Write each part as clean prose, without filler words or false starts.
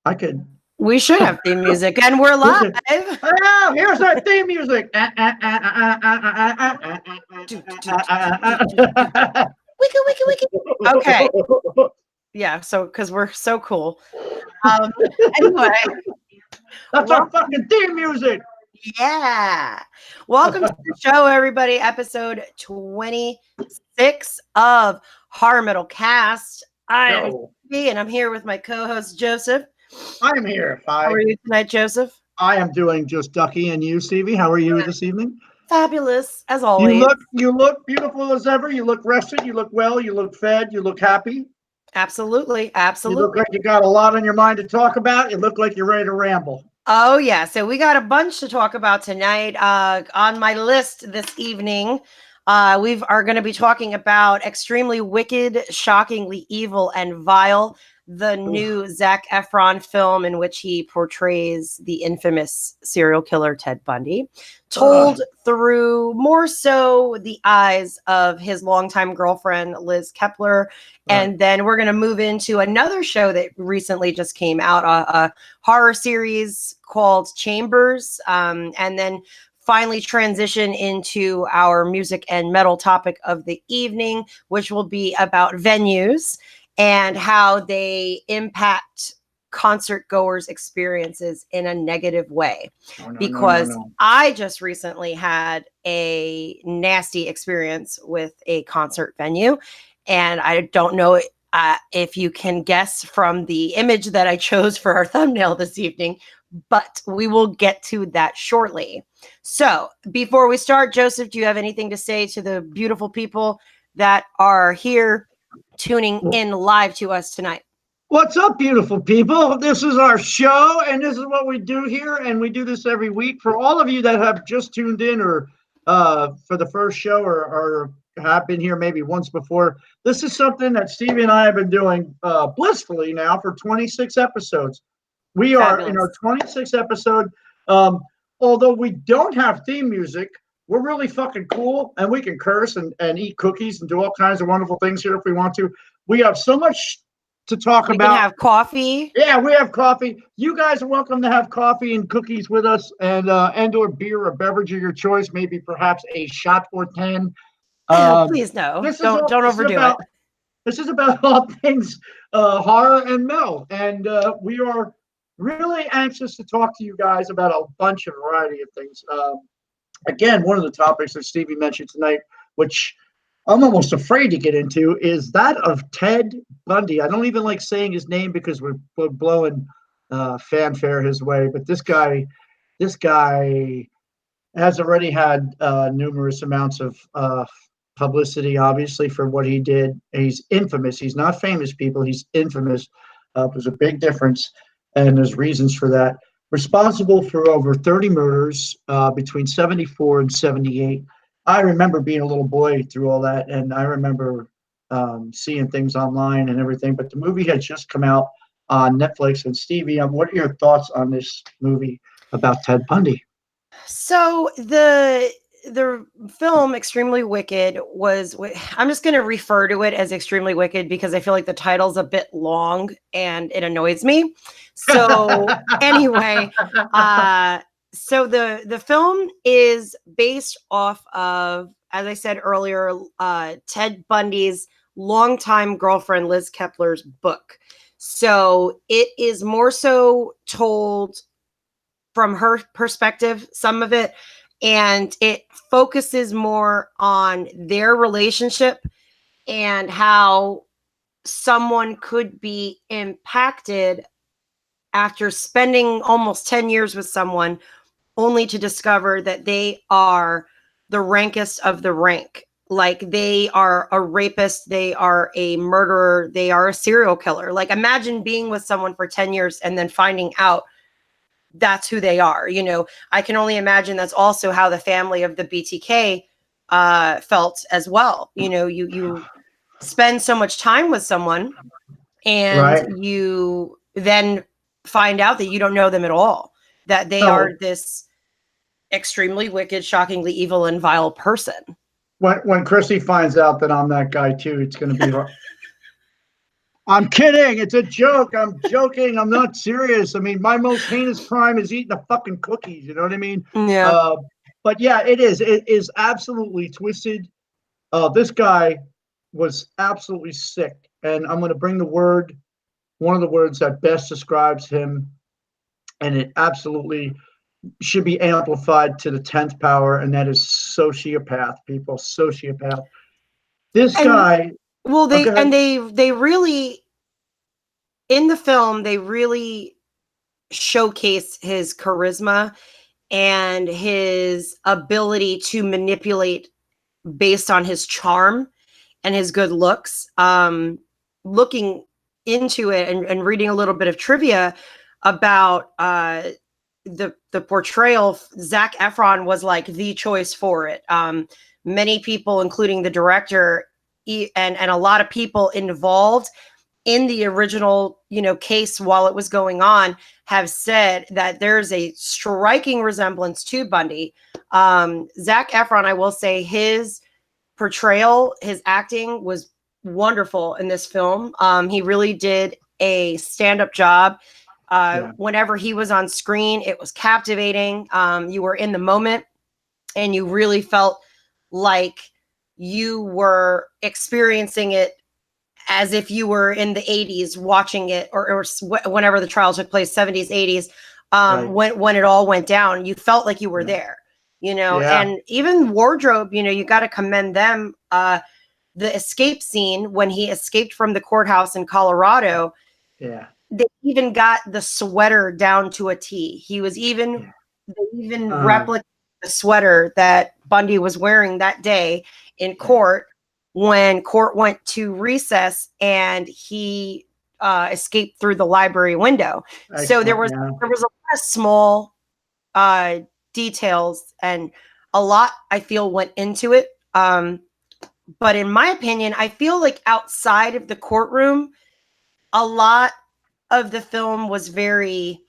I could. We should have theme music, and we're live. Oh, here's our theme music. Wiki, wiki, wiki. Okay. Yeah, so because we're so cool. Anyway, That's our fucking theme music. Yeah. Welcome to the show, everybody. Episode 26 of Horror Metal Cast. I am Stevie, and I'm here with my co-host Joseph. I'm here. Hi. How are you tonight, Joseph? I am doing just ducky. And you, Stevie? How are you this evening? Fabulous, as always. You look beautiful as ever. You look rested. You look well. You look fed. You look happy. Absolutely. You look like you got a lot on your mind to talk about. You look like you're ready to ramble. Oh, yeah. So we got a bunch to talk about tonight. On my list this evening, we are going to be talking about Extremely Wicked, Shockingly Evil, and Vile, the new Zac Efron film in which he portrays the infamous serial killer Ted Bundy, told through more so the eyes of his longtime girlfriend, Liz Kepler. And then we're going to move into another show that recently just came out, a horror series called Chambers. And then finally transition into our music and metal topic of the evening, which will be about venues and how they impact concert goers' experiences in a negative way. Because I just recently had a nasty experience with a concert venue, and I don't know if you can guess from the image that I chose for our thumbnail this evening, but we will get to that shortly. So before we start, Joseph, do you have anything to say to the beautiful people that are here tuning in live to us tonight? What's up, beautiful people? This is our show, and this is what we do here, and we do this every week. For all of you that have just tuned in or for the first show or have been here maybe once before, this is something that Stevie and I have been doing blissfully now for 26 episodes. We are in our 26th episode. Although we don't have theme music, we're really fucking cool, and we can curse and eat cookies and do all kinds of wonderful things here if we want to. We have so much to talk about. We can have coffee. Yeah, we have coffee. You guys are welcome to have coffee and cookies with us, and or beer or beverage of your choice, maybe perhaps a shot or 10. Please no, don't overdo it. This is about all things horror and metal, and we are really anxious to talk to you guys about a bunch of variety of things. Again, one of the topics that Stevie mentioned tonight, which I'm almost afraid to get into, is that of Ted Bundy. I don't even like saying his name because we're blowing fanfare his way, but this guy has already had numerous amounts of publicity, obviously, for what he did. He's infamous. He's not famous, people. He's infamous. There's a big difference, and there's reasons for that. Responsible for over 30 murders between 74 and 78. I remember being a little boy through all that, and I remember seeing things online and everything, but the movie had just come out on Netflix. And Stevie, what are your thoughts on this movie about Ted Bundy? So the film Extremely Wicked was, I'm just going to refer to it as Extremely Wicked because I feel like the title's a bit long and it annoys me. So anyway, so the film is based off of, as I said earlier, Ted Bundy's longtime girlfriend Liz Kepler's book. So it is more so told from her perspective, some of it, and it focuses more on their relationship and how someone could be impacted after spending almost 10 years with someone only to discover that they are the rankest of the rank. Like they are a rapist, they are a murderer, they are a serial killer. Like imagine being with someone for 10 years and then finding out that's who they are. You know, I can only imagine that's also how the family of the BTK felt as well. You know, you spend so much time with someone and you then find out that you don't know them at all, that they are this extremely wicked, shockingly evil and vile person. When Chrissy finds out that I'm that guy too, it's going to be hard. I'm kidding. It's a joke. I'm joking. I'm not serious. I mean, my most heinous crime is eating the fucking cookies. You know what I mean? Yeah. But yeah, it is. It is absolutely twisted. This guy was absolutely sick. And I'm going to bring one of the words that best describes him, and it absolutely should be amplified to the 10th power, and that is sociopath, people. Sociopath. This And guy. well, Oh, go ahead. they really, in the film, they really showcase his charisma and his ability to manipulate based on his charm and his good looks. Looking into it and reading a little bit of trivia about the portrayal, Zac Efron was like the choice for it. Many people, including the director and a lot of people involved in the original, case while it was going on, have said that there's a striking resemblance to Bundy. Zac Efron, I will say, his portrayal, his acting was wonderful in this film. He really did a stand-up job. Whenever he was on screen, it was captivating. You were in the moment and you really felt like you were experiencing it as if you were in the 80s watching it, or whenever the trial took place, 70s, 80s, when it all went down. You felt like you were there, and even wardrobe, you got to commend them. The escape scene when he escaped from the courthouse in Colorado, they even got the sweater down to a T. They even replicated the sweater that Bundy was wearing that day in court when court went to recess, and he escaped through the library window. So there was a lot of small details, and a lot, I feel, went into it. But in my opinion, I feel like outside of the courtroom, a lot of the film was very,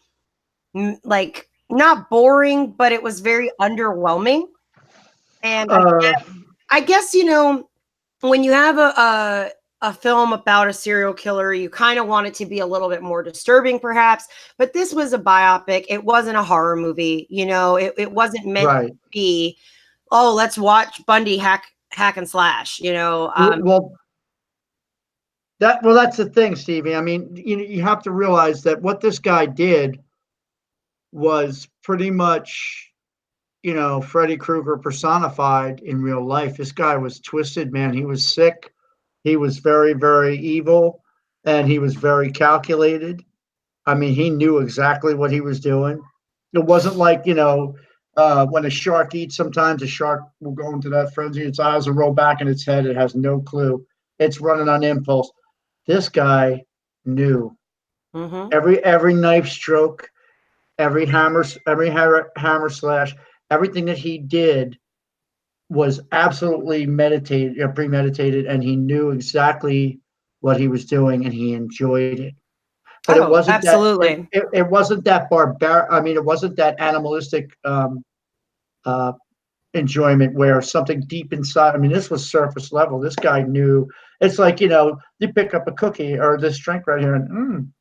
not boring, but it was very underwhelming. And I guess, when you have a film about a serial killer, you kind of want it to be a little bit more disturbing, perhaps. But this was a biopic. It wasn't a horror movie. It wasn't meant to be, oh, let's watch Bundy hack and slash. That's the thing, Stevie. I mean, you have to realize that what this guy did was pretty much, Freddy Krueger personified in real life. This guy was twisted, man. He was sick. He was very, very evil, and he was very calculated. I mean, he knew exactly what he was doing. It wasn't like, when a shark eats, sometimes a shark will go into that frenzy. Its eyes will roll back in its head. It has no clue. It's running on impulse. This guy knew. Every knife stroke, every hammer slash, everything that he did was absolutely premeditated, and he knew exactly what he was doing, and he enjoyed it. But it wasn't absolutely. It wasn't that barbaric. I mean, it wasn't that animalistic enjoyment where something deep inside. I mean, this was surface level. This guy knew. It's like, you pick up a cookie or this drink right here, and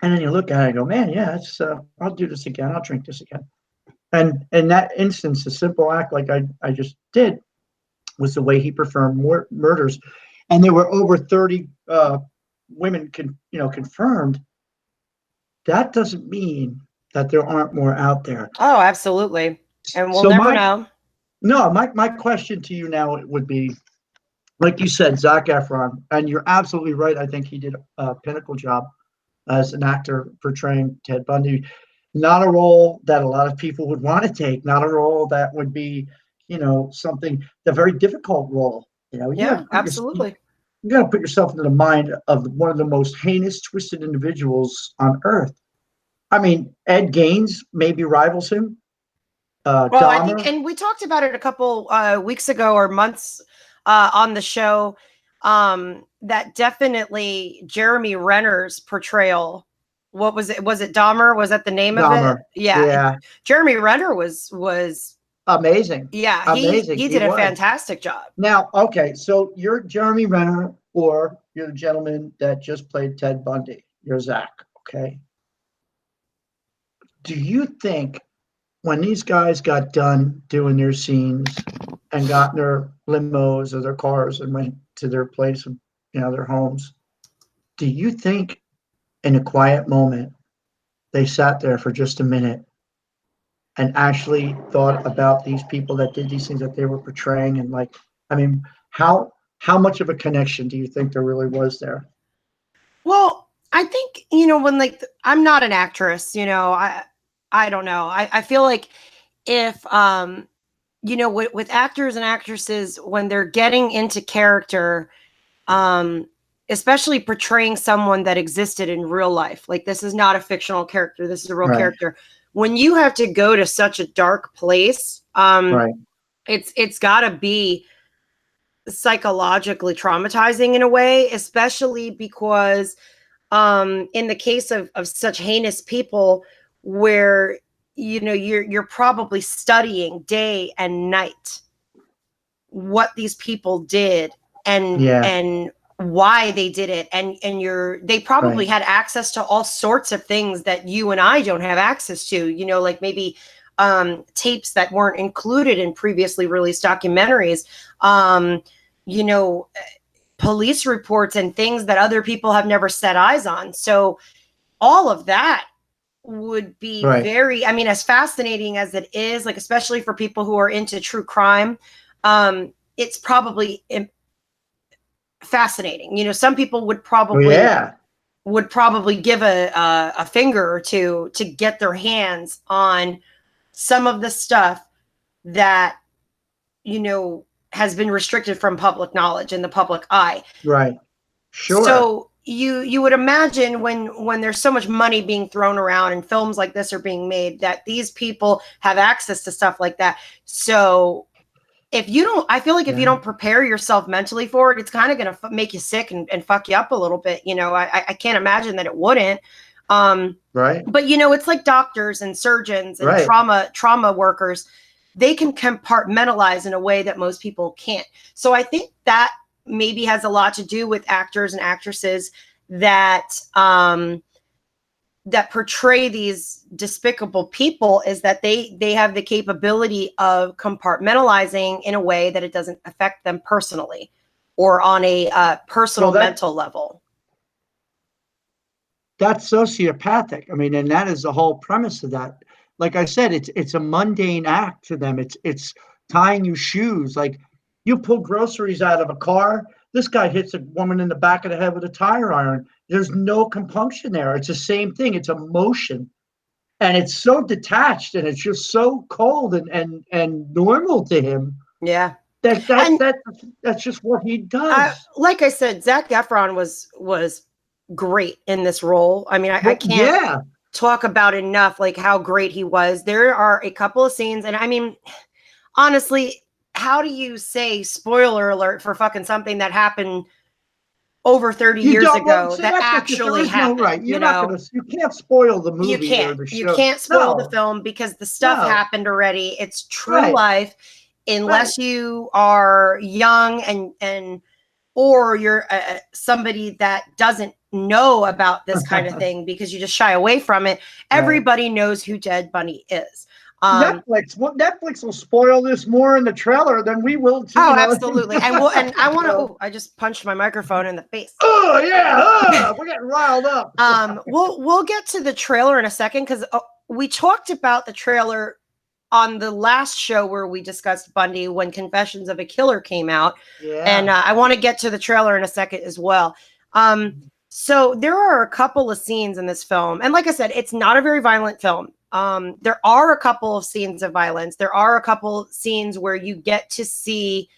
then you look at it and go, man, yeah, I'll do this again. I'll drink this again. And in that instance, a simple act like I just did was the way he performed murders. And there were over 30 women confirmed. That doesn't mean that there aren't more out there. Oh, absolutely. And we'll never know. No, my question to you now would be, like you said, Zac Efron, and you're absolutely right. I think he did a pinnacle job as an actor portraying Ted Bundy. Not a role that a lot of people would want to take. Not a role that would be, something, a very difficult role. Absolutely. You got to put yourself into the mind of one of the most heinous, twisted individuals on earth. I mean, Ed Gaines maybe rivals him. Well, I think, and we talked about it a couple weeks ago or months on the show, that definitely Jeremy Renner's portrayal. What was it? Was it Dahmer? Was that the name Dahmer. of it? Yeah. Jeremy Renner was amazing. Yeah, amazing. He did a fantastic job. Now, okay, so you're Jeremy Renner. or you're the gentleman that just played Ted Bundy. You're Zach, okay? Do you think when these guys got done doing their scenes and got in their limos or their cars and went to their place, their homes, do you think in a quiet moment they sat there for just a minute and actually thought about these people that did these things that they were portraying? And like, I mean, how much of a connection do you think there really was there? Well, I think, when like I'm not an actress, I don't know. I feel like if with actors and actresses, when they're getting into character, especially portraying someone that existed in real life, like this is not a fictional character, this is a real character. When you have to go to such a dark place, it's got to be psychologically traumatizing in a way, especially because in the case of such heinous people, where you're probably studying day and night what these people did and why they did it, and they probably had access to all sorts of things that you and I don't have access to, like maybe tapes that weren't included in previously released documentaries, police reports and things that other people have never set eyes on. So all of that would be very, I mean, as fascinating as it is, like, especially for people who are into true crime, it's probably fascinating. Some people would probably give a finger or two to get their hands on some of the stuff that has been restricted from public knowledge and the public eye. Right. Sure. So you would imagine when there's so much money being thrown around and films like this are being made, that these people have access to stuff like that. So if you don't prepare yourself mentally for it, it's kind of going to make you sick and fuck you up a little bit. I can't imagine that it wouldn't. But it's like doctors and surgeons and trauma workers. They can compartmentalize in a way that most people can't. So I think that maybe has a lot to do with actors and actresses that that portray these despicable people, is that they have the capability of compartmentalizing in a way that it doesn't affect them personally or on a personal mental level. That's sociopathic. I mean, and that is the whole premise of that. Like I said, it's a mundane act to them. It's tying you shoes. Like, you pull groceries out of a car, this guy hits a woman in the back of the head with a tire iron. There's no compunction there. It's the same thing. It's emotion. And it's so detached, and it's just so cold and normal to him. Yeah. That's just what he does. Like I said, Zac Efron was great in this role. I mean, I can't talk about enough like how great he was. There are a couple of scenes, and I mean, honestly, how do you say spoiler alert for fucking something that happened over 30 years ago that actually happened? You can't spoil the movie. You can't spoil the film because the stuff happened already. It's true life, unless you are young and or you're somebody that doesn't know about this kind of thing because you just shy away from it. Everybody knows who Ted Bundy is. Netflix will spoil this more in the trailer than we will too. Oh, absolutely. And I want to. I just punched my microphone in the face. Oh yeah, we're getting riled up. We'll get to the trailer in a second, because we talked about the trailer on the last show where we discussed Bundy when Confessions of a Killer came out, and I want to get to the trailer in a second as well. So there are a couple of scenes in this film, and like I said, it's not a very violent film. There are a couple of scenes of violence. There are a couple scenes where you get to see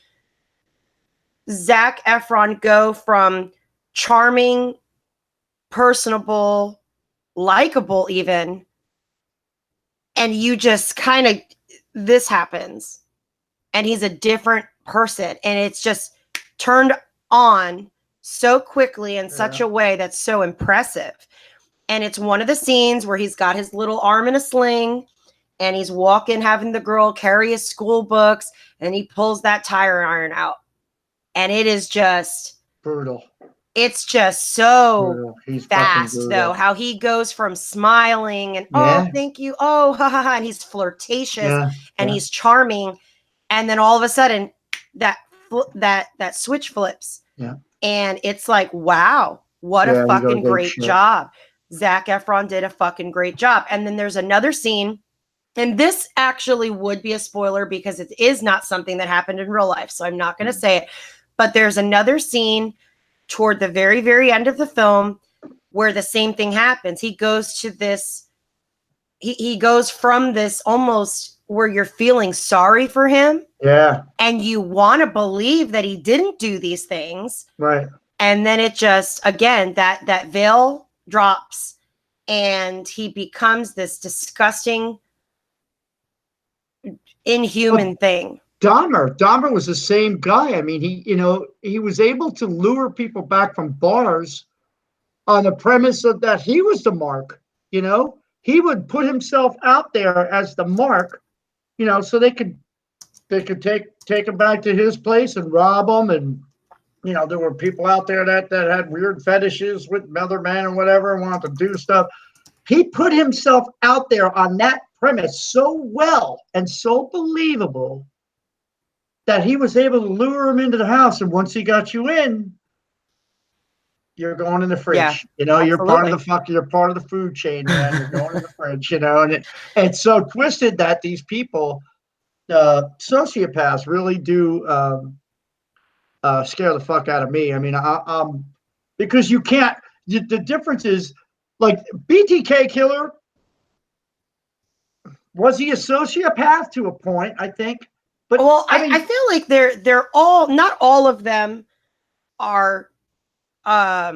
Zac Efron go from charming, personable, likable even, and you just kind of, this happens, and he's a different person, and it's just turned on so quickly in such a way that's so impressive. And it's one of the scenes where he's got his little arm in a sling and he's walking, having the girl carry his school books, and he pulls that tire iron out. And it is just Brutal. It's just so Brutal. He's fast, fucking though, brutal. how he goes from smiling and, Yeah. oh, thank you. Oh, ha, ha, ha. And he's flirtatious Yeah. and Yeah. he's charming. And then all of a sudden that switch flips. Yeah. And it's like, wow, what Yeah, a he fucking goes ape great shit. job. Zac Efron did a fucking great job. And then there's another scene, and this actually would be a spoiler because it is not something that happened in real life. So I'm not going to say it. But there's another scene toward the very, very end of the film where the same thing happens. He goes to this, he goes from this almost where you're feeling sorry for him. Yeah. And you want to believe that he didn't do these things. Right. And then it just, again, that veil drops and he becomes this disgusting, inhuman thing. Dahmer was the same guy. I mean, he was able to lure people back from bars on the premise of that he was the mark. He would put himself out there as the mark, so they could take him back to his place and rob him. And there were people out there that had weird fetishes with other men and whatever and wanted to do stuff. He put himself out there on that premise so well and so believable that he was able to lure him into the house. And once he got you in, you're going in the fridge. Yeah, you're part of you're part of the food chain, man. You're going in the fridge, and it's so twisted that these people, sociopaths, really do scare the fuck out of me. I mean, because you can't. The difference is, like, BTK killer, was he a sociopath to a point? I think. But well, I feel like they're all, not all of them are. I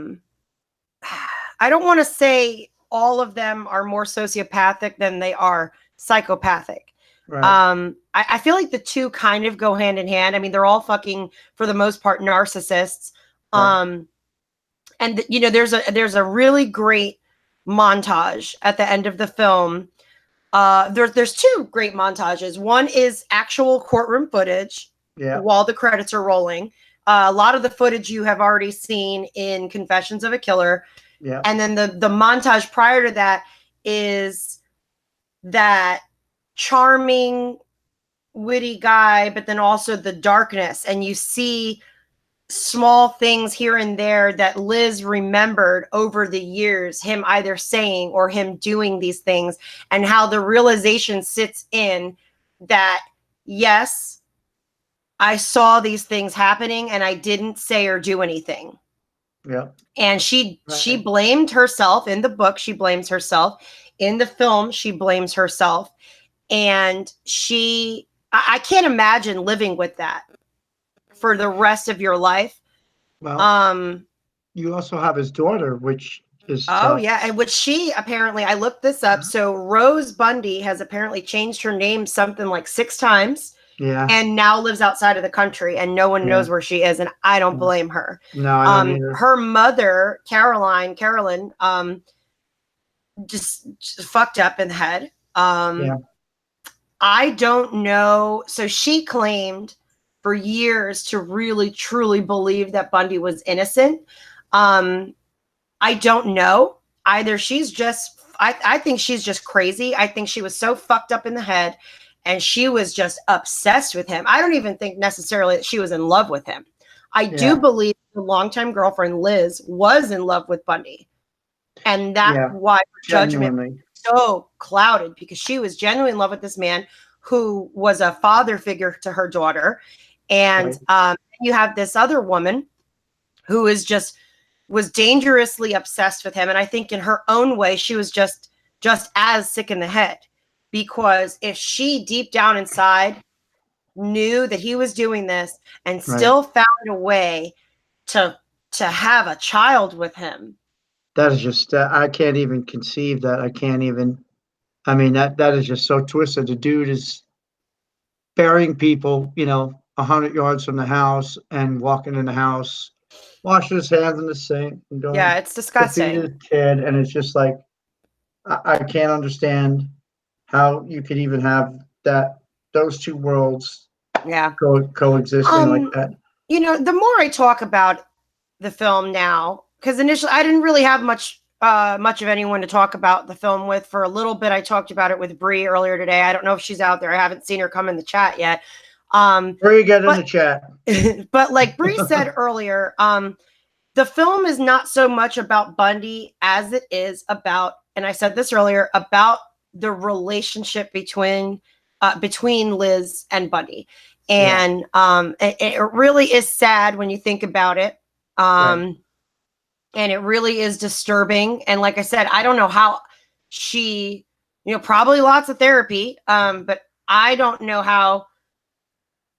don't want to say all of them are more sociopathic than they are psychopathic. Right. I feel like the two kind of go hand in hand. I mean, they're all fucking, for the most part, narcissists. Right. And there's a really great montage at the end of the film. There's two great montages. One is actual courtroom footage, while the credits are rolling. A lot of the footage you have already seen in Confessions of a Killer. Yeah. And then the montage prior to that is that charming, witty guy, but then also the darkness. And you see small things here and there that Liz remembered over the years, him either saying or him doing these things, and how the realization sits in that, yes, I saw these things happening and I didn't say or do anything. Yeah. And she blamed herself. In the book, she blames herself. In the film, she blames herself. And I can't imagine living with that for the rest of your life. Well, you also have his daughter, which is tough. Yeah, and which she apparently, I looked this up. So Rose Bundy has apparently changed her name something like 6 times. Yeah. And now lives outside of the country and no one knows where she is, and I don't blame her. No, I don't either. Her mother, Carolyn, just fucked up in the head. I don't know. So she claimed for years to really truly believe that Bundy was innocent. I don't know. Either she's just, I think she's just crazy. I think she was so fucked up in the head and she was just obsessed with him. I don't even think necessarily that she was in love with him. I do believe the longtime girlfriend, Liz, was in love with Bundy. And that's why her judgment was so clouded, because she was genuinely in love with this man who was a father figure to her daughter. And you have this other woman who was dangerously obsessed with him. And I think in her own way, she was just as sick in the head, because if she deep down inside knew that he was doing this and still found a way to have a child with him. That is just, I can't even conceive that. I mean, that is just so twisted. The dude is burying people, 100 yards from the house and walking in the house, washing his hands in the sink and going, it's disgusting. To feed his kid. And it's just like, I can't understand how you could even have those two worlds coexisting like that. The more I talk about the film now, because initially I didn't really have much of anyone to talk about the film with. For a little bit, I talked about it with Bree earlier today. I don't know if she's out there. I haven't seen her come in the chat yet. Bree, get in the chat. But like Bree said earlier, the film is not so much about Bundy as it is about, and I said this earlier, about the relationship between Liz and Bundy. And it really is sad when you think about it. Right. And it really is disturbing. And like I said, I don't know how she, probably lots of therapy, but I don't know how,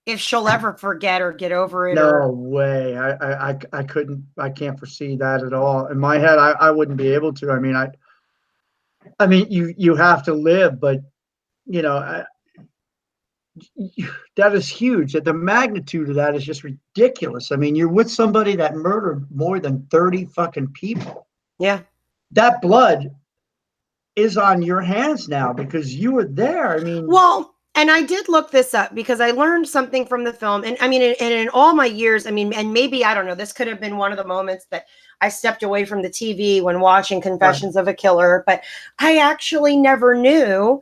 if she'll ever forget or get over it. No way. I couldn't, I can't foresee that at all. In my head, I wouldn't be able to. I mean, you have to live, but that is huge. That the magnitude of that is just ridiculous. I mean, you're with somebody that murdered more than 30 fucking people. Yeah. That blood is on your hands now because you were there. I mean, well, and I did look this up because I learned something from the film. And I mean, in all my years, I mean, and maybe, I don't know, this could have been one of the moments that I stepped away from the TV when watching Confessions of a Killer, but I actually never knew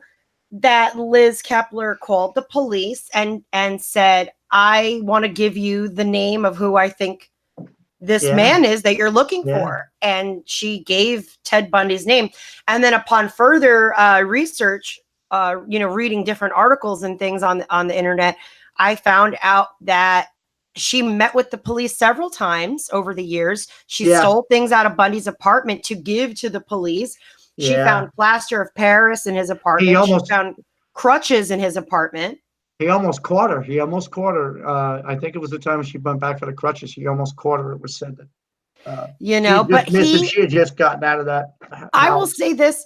that Liz Kepler called the police and said, I want to give you the name of who I think this man is that you're looking for. And she gave Ted Bundy's name. And then upon further research, reading different articles and things on the internet, I found out that she met with the police several times over the years. She stole things out of Bundy's apartment to give to the police. She found plaster of Paris in his apartment. She found crutches in his apartment. He almost caught her. I think it was the time she went back for the crutches. He almost caught her. It was said that, but she had just gotten out of that house. I will say this.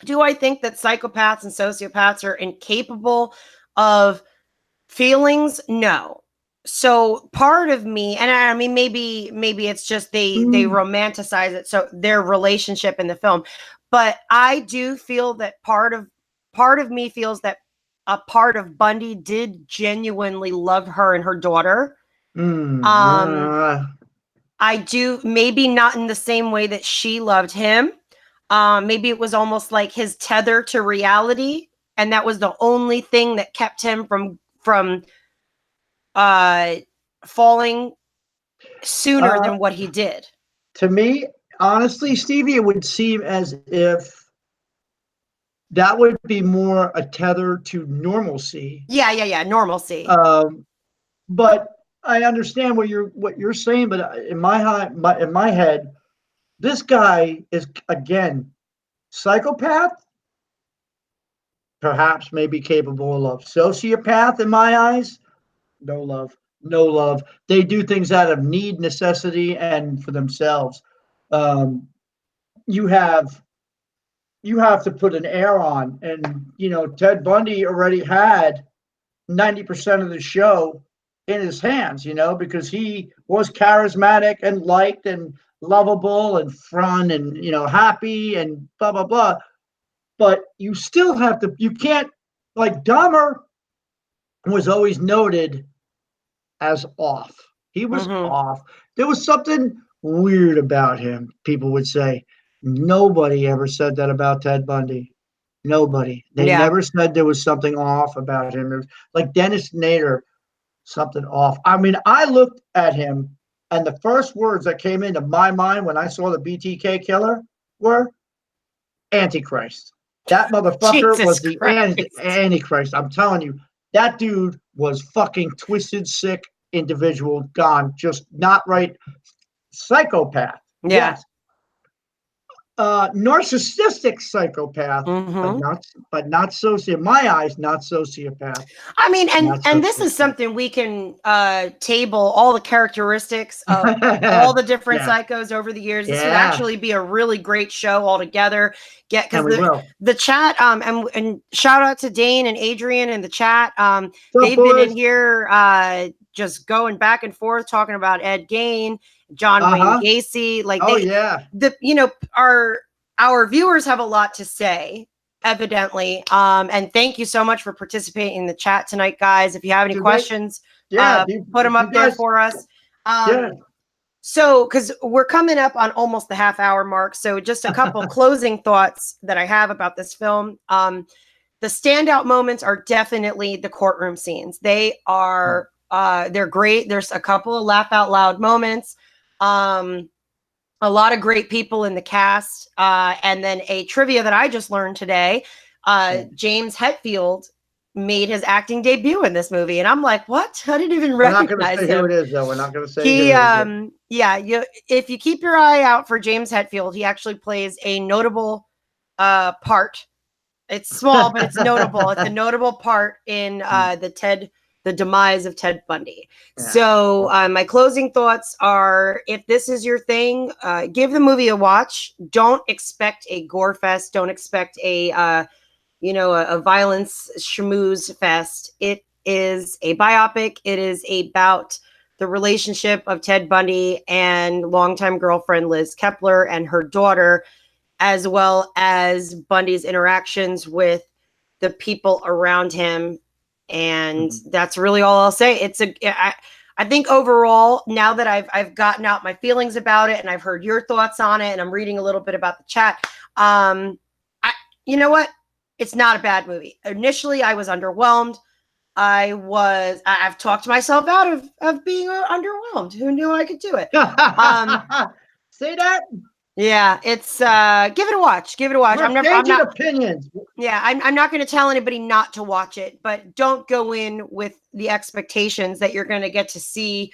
Do I think that psychopaths and sociopaths are incapable of feelings? No. So part of me, and I mean, maybe it's just they romanticize it. So their relationship in the film, but I do feel that part of me feels that a part of Bundy did genuinely love her and her daughter. I do, maybe not in the same way that she loved him. Maybe it was almost like his tether to reality, and that was the only thing that kept him from falling sooner than what he did. To me, honestly, Stevie, it would seem as if that would be more a tether to normalcy. Yeah, normalcy. But I understand what you're saying. But in my head, this guy is, again, psychopath, perhaps maybe capable of love. Sociopath, in my eyes, no love. They do things out of need, necessity, and for themselves. You have to put an air on, and Ted Bundy already had 90% of the show in his hands, because he was charismatic and liked and lovable and fun and happy and blah blah blah. But you still have to. You can't, like, Dahmer was always noted as off. He was off. There was something weird about him. People would say. Nobody ever said that about Ted Bundy. Nobody. They never said there was something off about him. It was like Dennis Nader, something off. I mean, I looked at him, and the first words that came into my mind when I saw the BTK killer were Antichrist. That motherfucker was the Antichrist. I'm telling you, that dude was fucking twisted, sick individual, gone, just not right. Psychopath. Yeah. Yes. Narcissistic psychopath, but not sociopath. In my eyes, not sociopath. I mean, and this is something we can table all the characteristics of all the different psychos over the years. This would actually be a really great show altogether. Because the chat, and shout out to Dane and Adrian in the chat. They've been in here just going back and forth talking about Ed Gein, John Wayne Gacy. Like, our viewers have a lot to say, evidently. And thank you so much for participating in the chat tonight, guys. If you have any questions, put them up there for us. So, because we're coming up on almost the half-hour mark, so just a couple closing thoughts that I have about this film. The standout moments are definitely the courtroom scenes. They are they're great. There's a couple of laugh out loud moments. A lot of great people in the cast. And then a trivia that I just learned today, James Hetfield made his acting debut in this movie. And I'm like, what? I didn't even recognize him. We're not going to say who it is, though. We're not going to say he, who it is. Yeah, if you keep your eye out for James Hetfield, he actually plays a notable part. It's small, but it's notable. It's a notable part in the demise of Ted Bundy. Yeah. So my closing thoughts are, if this is your thing, give the movie a watch. Don't expect a gore fest. Don't expect a violence schmooze fest. It is a biopic. It is about the relationship of Ted Bundy and longtime girlfriend Liz Kepler and her daughter, as well as Bundy's interactions with the people around him. And that's really all I'll say. I think overall, now that I've gotten out my feelings about it and I've heard your thoughts on it and I'm reading a little bit about the chat, you know what? It's not a bad movie. Initially, I was underwhelmed. I've talked myself out of being underwhelmed. Who knew I could do it? Say that? Yeah, it's give it a watch. Give it a watch. I'm not opinions. Yeah, I'm not going to tell anybody not to watch it, but don't go in with the expectations that you're going to get to see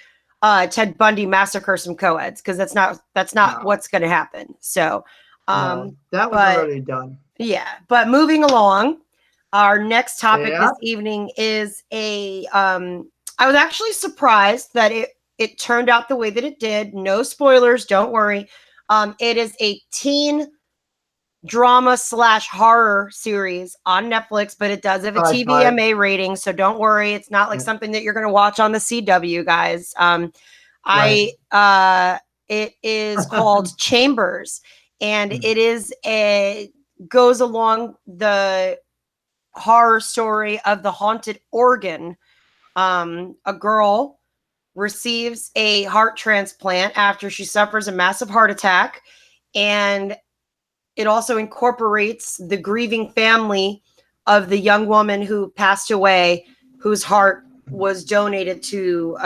Ted Bundy massacre some co-eds, because that's not what's going to happen. So that was already done. Yeah, but moving along, our next topic this evening is I was actually surprised that it turned out the way that it did. No spoilers, don't worry. It is a teen drama / horror series on Netflix, but it does have a TVMA rating, so don't worry. It's not like something that you're going to watch on the CW, guys. It is called Chambers, and it goes along the horror story of the haunted organ. A girl receives a heart transplant after she suffers a massive heart attack, and it also incorporates the grieving family of the young woman who passed away, whose heart was donated to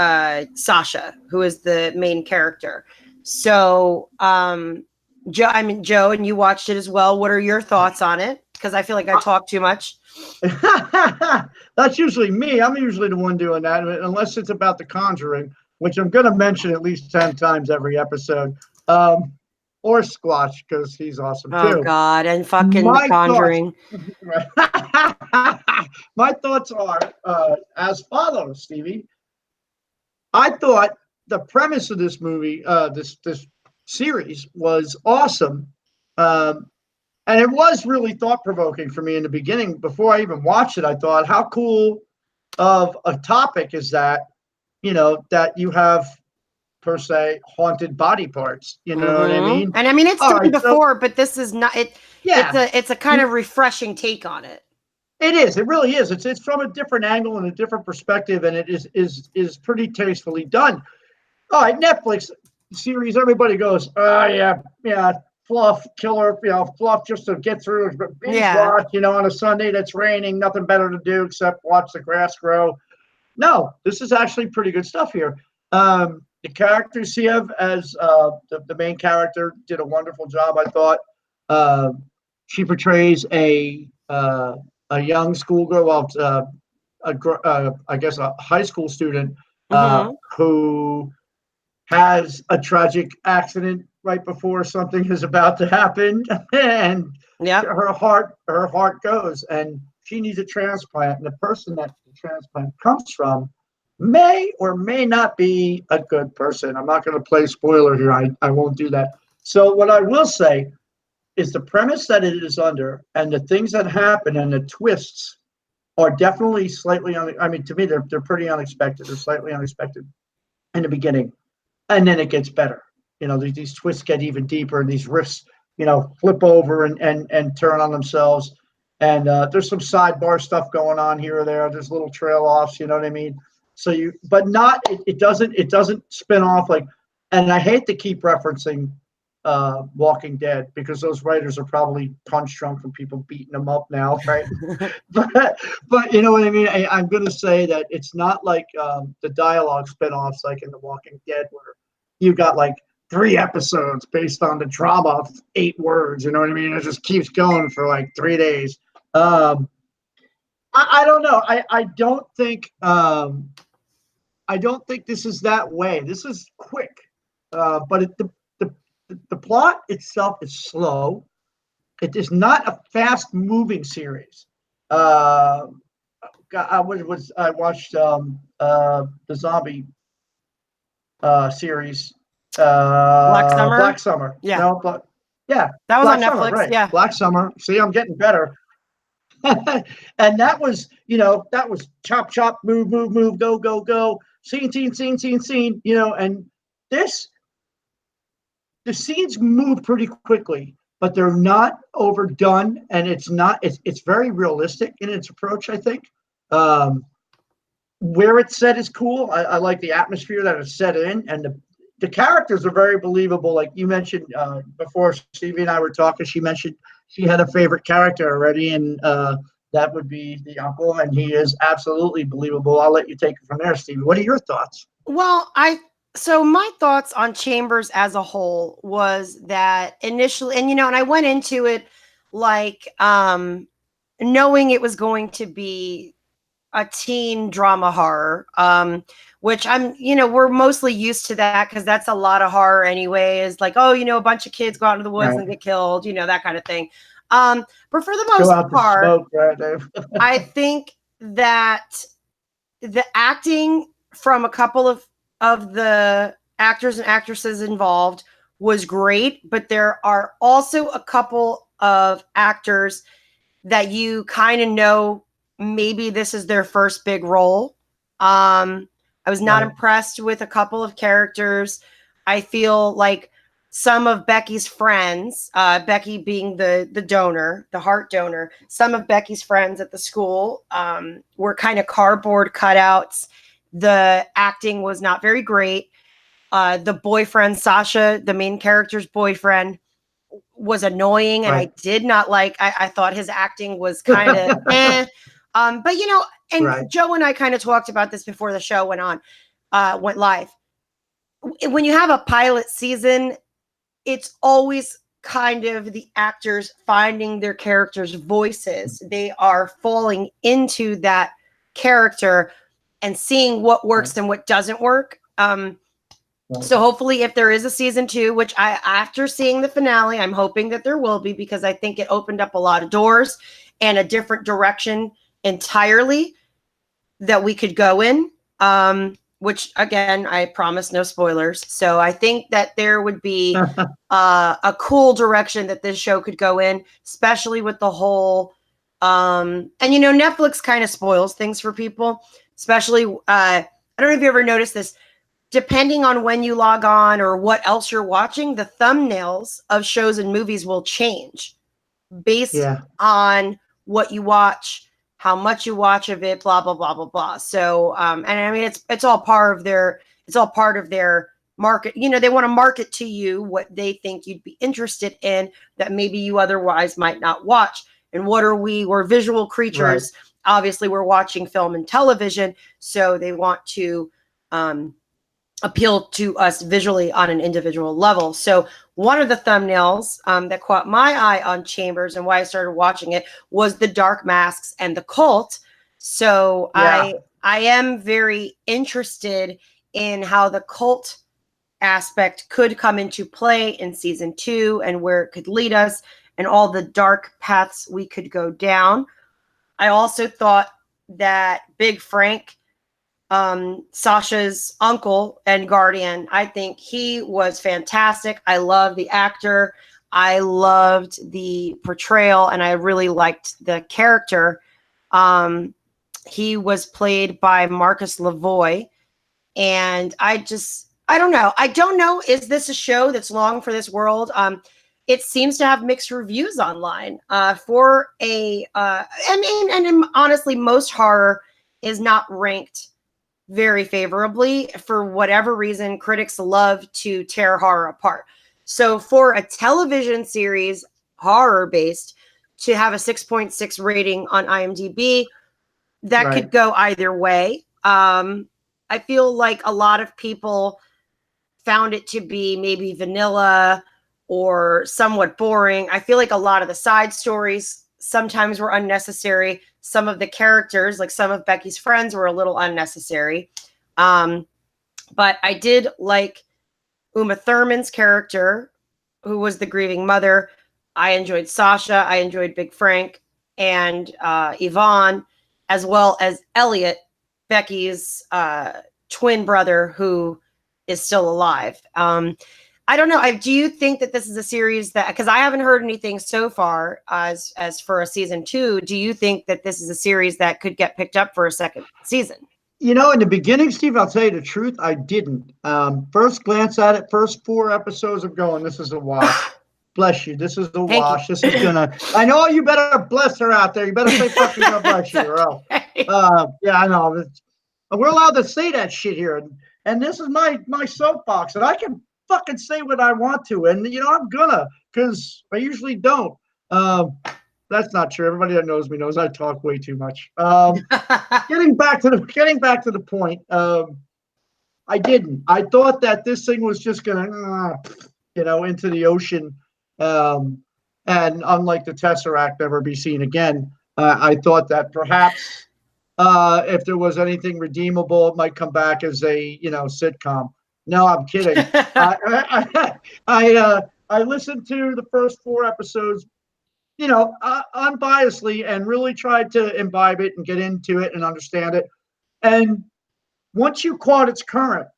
Sasha, who is the main character. So Joe, and you watched it as well. What are your thoughts on it? Because I feel like I talk too much. That's usually me. I'm usually the one doing that, unless it's about The Conjuring, which I'm going to mention at least 10 times every episode, or Squatch, because he's awesome too. Oh God, and fucking The Conjuring. My thoughts are as follows, Stevie. I thought the premise of this movie, this series, was awesome. And it was really thought-provoking for me in the beginning. Before I even watched it, I thought, how cool of a topic is that, that you have, per se, haunted body parts. You know what I mean? And I mean, it's done before, but this is not it. Yeah. It's a kind of refreshing take on it. It is. It really is. It's from a different angle and a different perspective, and it is pretty tastefully done. All right, Netflix series, everybody goes, oh, yeah. Fluff killer, fluff just to get through. Watch, on a Sunday that's raining, nothing better to do except watch the grass grow. No, this is actually pretty good stuff here. The characters he have as the main character did a wonderful job, I thought. She portrays a young schoolgirl, I guess a high school student who has a tragic accident right before something is about to happen, and her heart goes, and she needs a transplant, and the person that the transplant comes from may or may not be a good person. I'm not going to play spoiler here. I won't do that. So what I will say is the premise that it is under, and the things that happen, and the twists are definitely slightly to me, they're pretty unexpected. They're slightly unexpected in the beginning, and then it gets better. These twists get even deeper, and these riffs, flip over and turn on themselves. And there's some sidebar stuff going on here or there. There's little trail offs, you know what I mean? So it doesn't spin off like And I hate to keep referencing Walking Dead because those writers are probably punch drunk from people beating them up now, right? but you know what I mean. I'm going to say that it's not like the dialogue spinoffs like in The Walking Dead where you got like 3 episodes based on the drama of 8 words. You know what I mean? It just keeps going for like 3 days. I don't know. I don't think this is that way. This is quick, but the plot itself is slow. It is not a fast-moving series. I watched the zombie series, Black Summer. Black Summer. Yeah, no, but yeah, that was Black on Summer, Netflix. right? Yeah, Black Summer. See, I'm getting better. And that was, that was chop, chop, move, move, move, go, go, go, scene, scene, scene, scene, scene, and this, the scenes move pretty quickly, but they're not overdone. And it's very realistic in its approach, I think. Where it's set is cool. I like the atmosphere that it's set in, and the characters are very believable. Like you mentioned before, Stevie and I were talking, she mentioned she had a favorite character already, and that would be the uncle, and he is absolutely believable. I'll let you take it from there, Stevie. What are your thoughts? well, so my thoughts on Chambers as a whole was that initially, and and I went into it like knowing it was going to be a teen drama horror, which we're mostly used to that because that's a lot of horror anyway, is like, oh, a bunch of kids go out into the woods and get killed, that kind of thing. But for the Go most out to part, smoke, right, Dave? I think that the acting from a couple of the actors and actresses involved was great, but there are also a couple of actors that you kind of know maybe this is their first big role. I was not impressed with a couple of characters. I feel like some of Becky's friends, Becky being the donor, the heart donor, some of Becky's friends at the school were kind of cardboard cutouts. The acting was not very great. The boyfriend, Sasha, the main character's boyfriend, was annoying, and I did not like. I thought his acting was kind of eh. But and Joe and I kind of talked about this before the show went live. When you have a pilot season, it's always kind of the actors finding their characters' voices. They are falling into that character and seeing what works and what doesn't work. So hopefully if there is a season 2, which after seeing the finale, I'm hoping that there will be, because I think it opened up a lot of doors and a different direction entirely that we could go in. Which again, I promise no spoilers. So I think that there would be a cool direction that this show could go in, especially with the whole, and Netflix kind of spoils things for people, especially, I don't know if you ever noticed this, depending on when you log on or what else you're watching, the thumbnails of shows and movies will change based on what you watch, how much you watch of it, blah, blah, blah, blah, blah. So, and I mean, it's all part of their market. They want to market to you what they think you'd be interested in that maybe you otherwise might not watch. And what are we? We're visual creatures. Right. Obviously, we're watching film and television. So they want to, appeal to us visually on an individual level. So one of the thumbnails that caught my eye on Chambers and why I started watching it was the dark masks and the cult. So I am very interested in how the cult aspect could come into play in season 2 and where it could lead us and all the dark paths we could go down. I also thought that Big Frank, Sasha's uncle and guardian, I think he was fantastic. I love the actor. I loved the portrayal, and I really liked the character. He was played by Marcus Lavoie, and I don't know. I don't know. Is this a show that's long for this world? It seems to have mixed reviews online for and honestly, most horror is not ranked very favorably. For whatever reason, critics love to tear horror apart. So for a television series, horror based, to have a 6.6 rating on IMDb, that could go either way. I feel like a lot of people found it to be maybe vanilla or somewhat boring. I feel like a lot of the side stories sometimes were unnecessary. Some of the characters, like some of Becky's friends, were a little unnecessary. But I did like Uma Thurman's character, who was the grieving mother. I enjoyed Sasha. I enjoyed Big Frank and Yvonne, as well as Elliot, Becky's twin brother, who is still alive. I don't know. Do you think that this is a series that, because I haven't heard anything so far as for a season 2, do you think that this is a series that could get picked up for a second season? You know, in the beginning, Steve, I'll tell you the truth, I didn't. First glance at it, first 4 episodes of going, this is a wash. Bless you. This is a wash. This is gonna. I know you better bless her out there. You better say fucking God bless you, or else. Yeah, I know. We're allowed to say that shit here, and this is my soapbox, and I can fucking say what I want to, and you know I'm gonna, because I usually don't. That's not true. Everybody that knows me knows I talk way too much. Getting back to the point. I didn't. I thought that this thing was just gonna, into the ocean. And unlike the Tesseract, never be seen again. I thought that perhaps if there was anything redeemable, it might come back as a sitcom. No, I'm kidding. I listened to the first 4 episodes, unbiasedly, and really tried to imbibe it and get into it and understand it. And once you caught its current,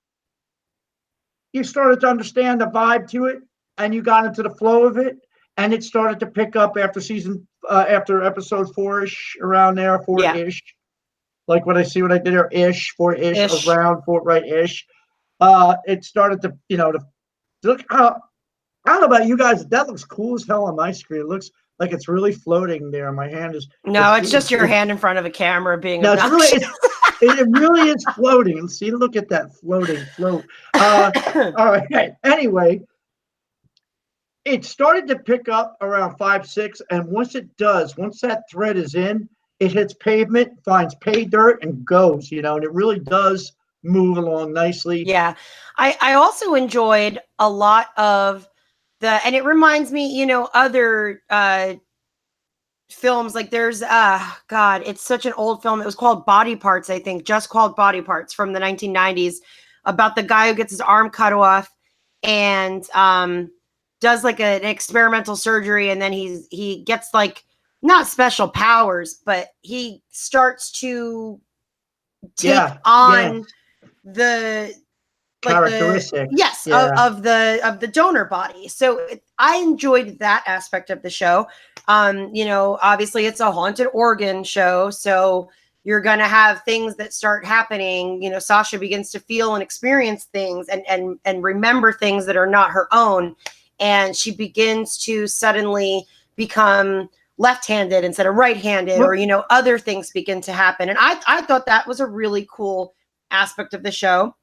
you started to understand the vibe to it, and you got into the flow of it, and it started to pick up after episode 4-ish, around there, 4-ish. Yeah. Like what I did there, 4-ish, around 4, right-ish. It started to, to look out. I don't know about you guys, that looks cool as hell on my screen. It looks like it's really floating there. My hand is. No, it's just your hand in front of a camera being. No, it really is floating. See, look at that float. All right. Anyway. It started to pick up around 5, 6, and once that thread is in, it hits pavement, finds pay dirt, and goes, and it really does move along nicely. Yeah. I also enjoyed a lot of and it reminds me, other films, like there's, God, it's such an old film. It was called Body Parts, I think, just called Body Parts, from the 1990s, about the guy who gets his arm cut off and, does like an experimental surgery, and then he gets like not special powers, but he starts to take on the characteristic, of the donor body. So I enjoyed that aspect of the show. Obviously it's a haunted organ show, so you're going to have things that start happening. Sasha begins to feel and experience things and remember things that are not her own. And she begins to suddenly become left-handed instead of right-handed, or, other things begin to happen. And I thought that was a really cool aspect of the show.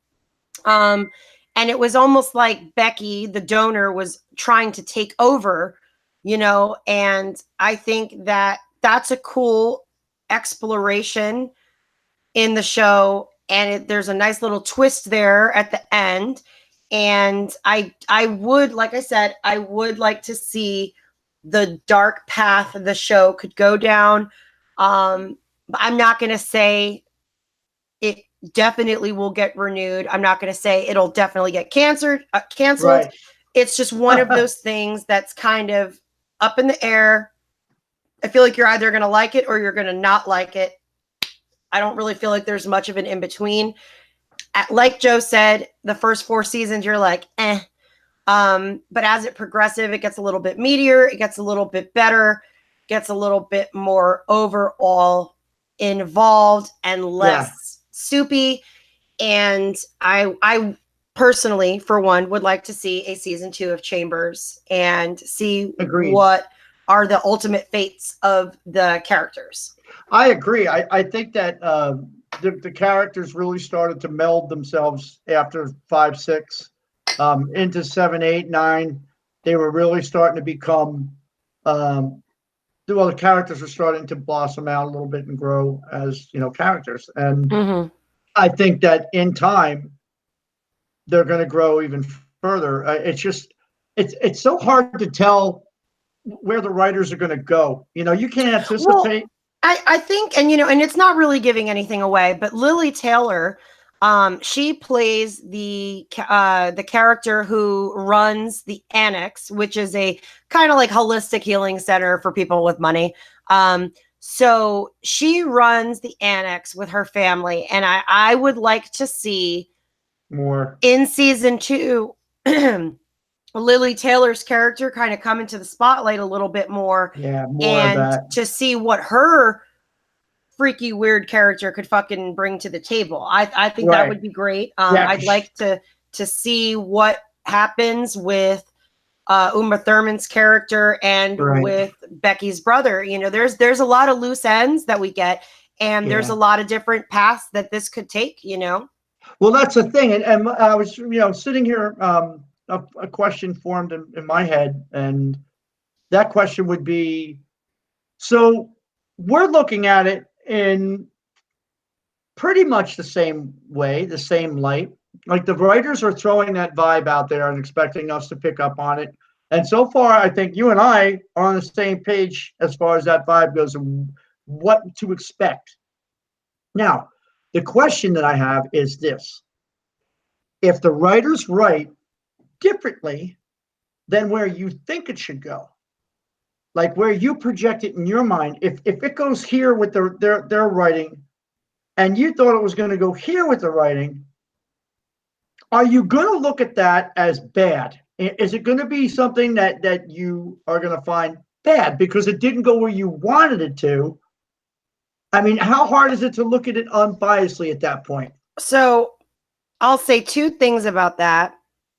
And it was almost like Becky, the donor, was trying to take over, and I think that that's a cool exploration in the show. And there's a nice little twist there at the end. And I would, like I said, I would like to see the dark path the show could go down. But I'm not going to say it definitely will get renewed. I'm not going to say it'll definitely get canceled. Right. It's just one of those things that's kind of up in the air. I feel like you're either going to like it or you're going to not like it. I don't really feel like there's much of an in-between. Like Joe said, the first 4 seasons, you're like, eh. But as it progresses, it gets a little bit meatier. It gets a little bit better, gets a little bit more overall involved and less soupy. And I personally, for one, would like to see a season 2 of Chambers and see what are the ultimate fates of the characters. I agree. I think that the characters really started to meld themselves after 5, 6, into 7, 8, 9. They were really starting to become, well, the characters were starting to blossom out a little bit and grow as, characters. And Mhm. I think that in time, they're going to grow even further. It's so hard to tell where the writers are going to go. You can't Well, anticipate. I think, and and it's not really giving anything away, but Lily Taylor, she plays the character who runs the Annex, which is a kind of like holistic healing center for people with money. So she runs the Annex with her family, and I would like to see More. in season 2 Lily Taylor's character kind of come into the spotlight a little bit more, Yeah, more of and that. to see what her freaky weird character could fucking bring to the table. I think that Right. would be great. Yeah. I'd like to see what happens with Uma Thurman's character and Right. with Becky's brother. There's a lot of loose ends that we get, and there's Yeah. a lot of different paths that this could take. Well, that's the thing. And I was, sitting here, a question formed in my head, and that question would be, so we're looking at it in pretty much the same way, the same light. Like the writers are throwing that vibe out there and expecting us to pick up on it. And so far, I think you and I are on the same page as far as that vibe goes and what to expect. Now, the question that I have is this. If the writers write differently than where you think it should go, like where you project it in your mind, if it goes here with their writing and you thought it was going to go here with the writing, are you going to look at that as bad? Is it going to be something that you are going to find bad because it didn't go where you wanted it to? I mean, how hard is it to look at it unbiasedly at that point? So I'll say 2 things about that.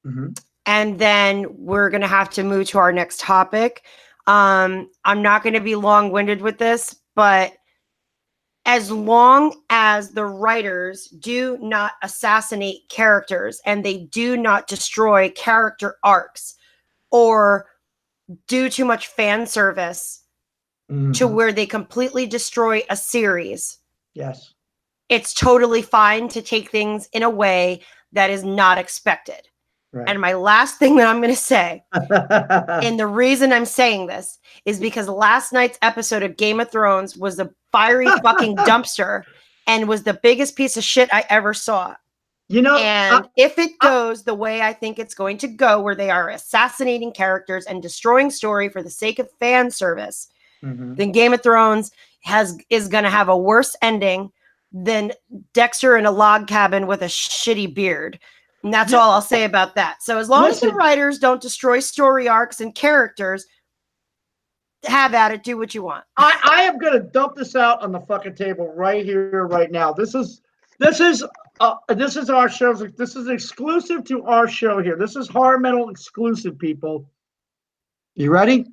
Mm-hmm. And then we're going to have to move to our next topic. I'm not going to be long-winded with this, but as long as the writers do not assassinate characters and they do not destroy character arcs or do too much fan service to where they completely destroy a series, yes, it's totally fine to take things in a way that is not expected. right. And my last thing that I'm going to say, and the reason I'm saying this is because last night's episode of Game of Thrones was a fiery fucking dumpster and was the biggest piece of shit I ever saw. And if it goes the way I think it's going to go, where they are assassinating characters and destroying story for the sake of fan service, then Game of Thrones is going to have a worse ending than Dexter in a log cabin with a shitty beard. And that's all I'll say about that. So as long as the writers don't destroy story arcs and characters, have at it. Do what you want. I am going to dump this out on the fucking table right here, right now. This is our show. This is exclusive to our show here. This is Horror Metal exclusive, people. You ready?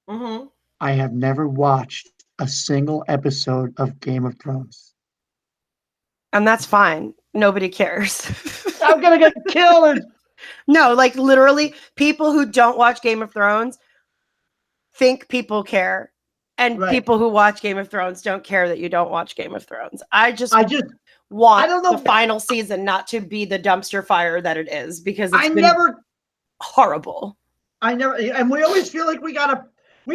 Mm-hmm. I have never watched a single episode of Game of Thrones. And that's fine. Nobody cares. I'm going to get killed. No, like literally people who don't watch Game of Thrones think people care. And people who watch Game of Thrones don't care that you don't watch Game of Thrones. I just want the final season not to be the dumpster fire that it is, because it's horrible. And we always feel like we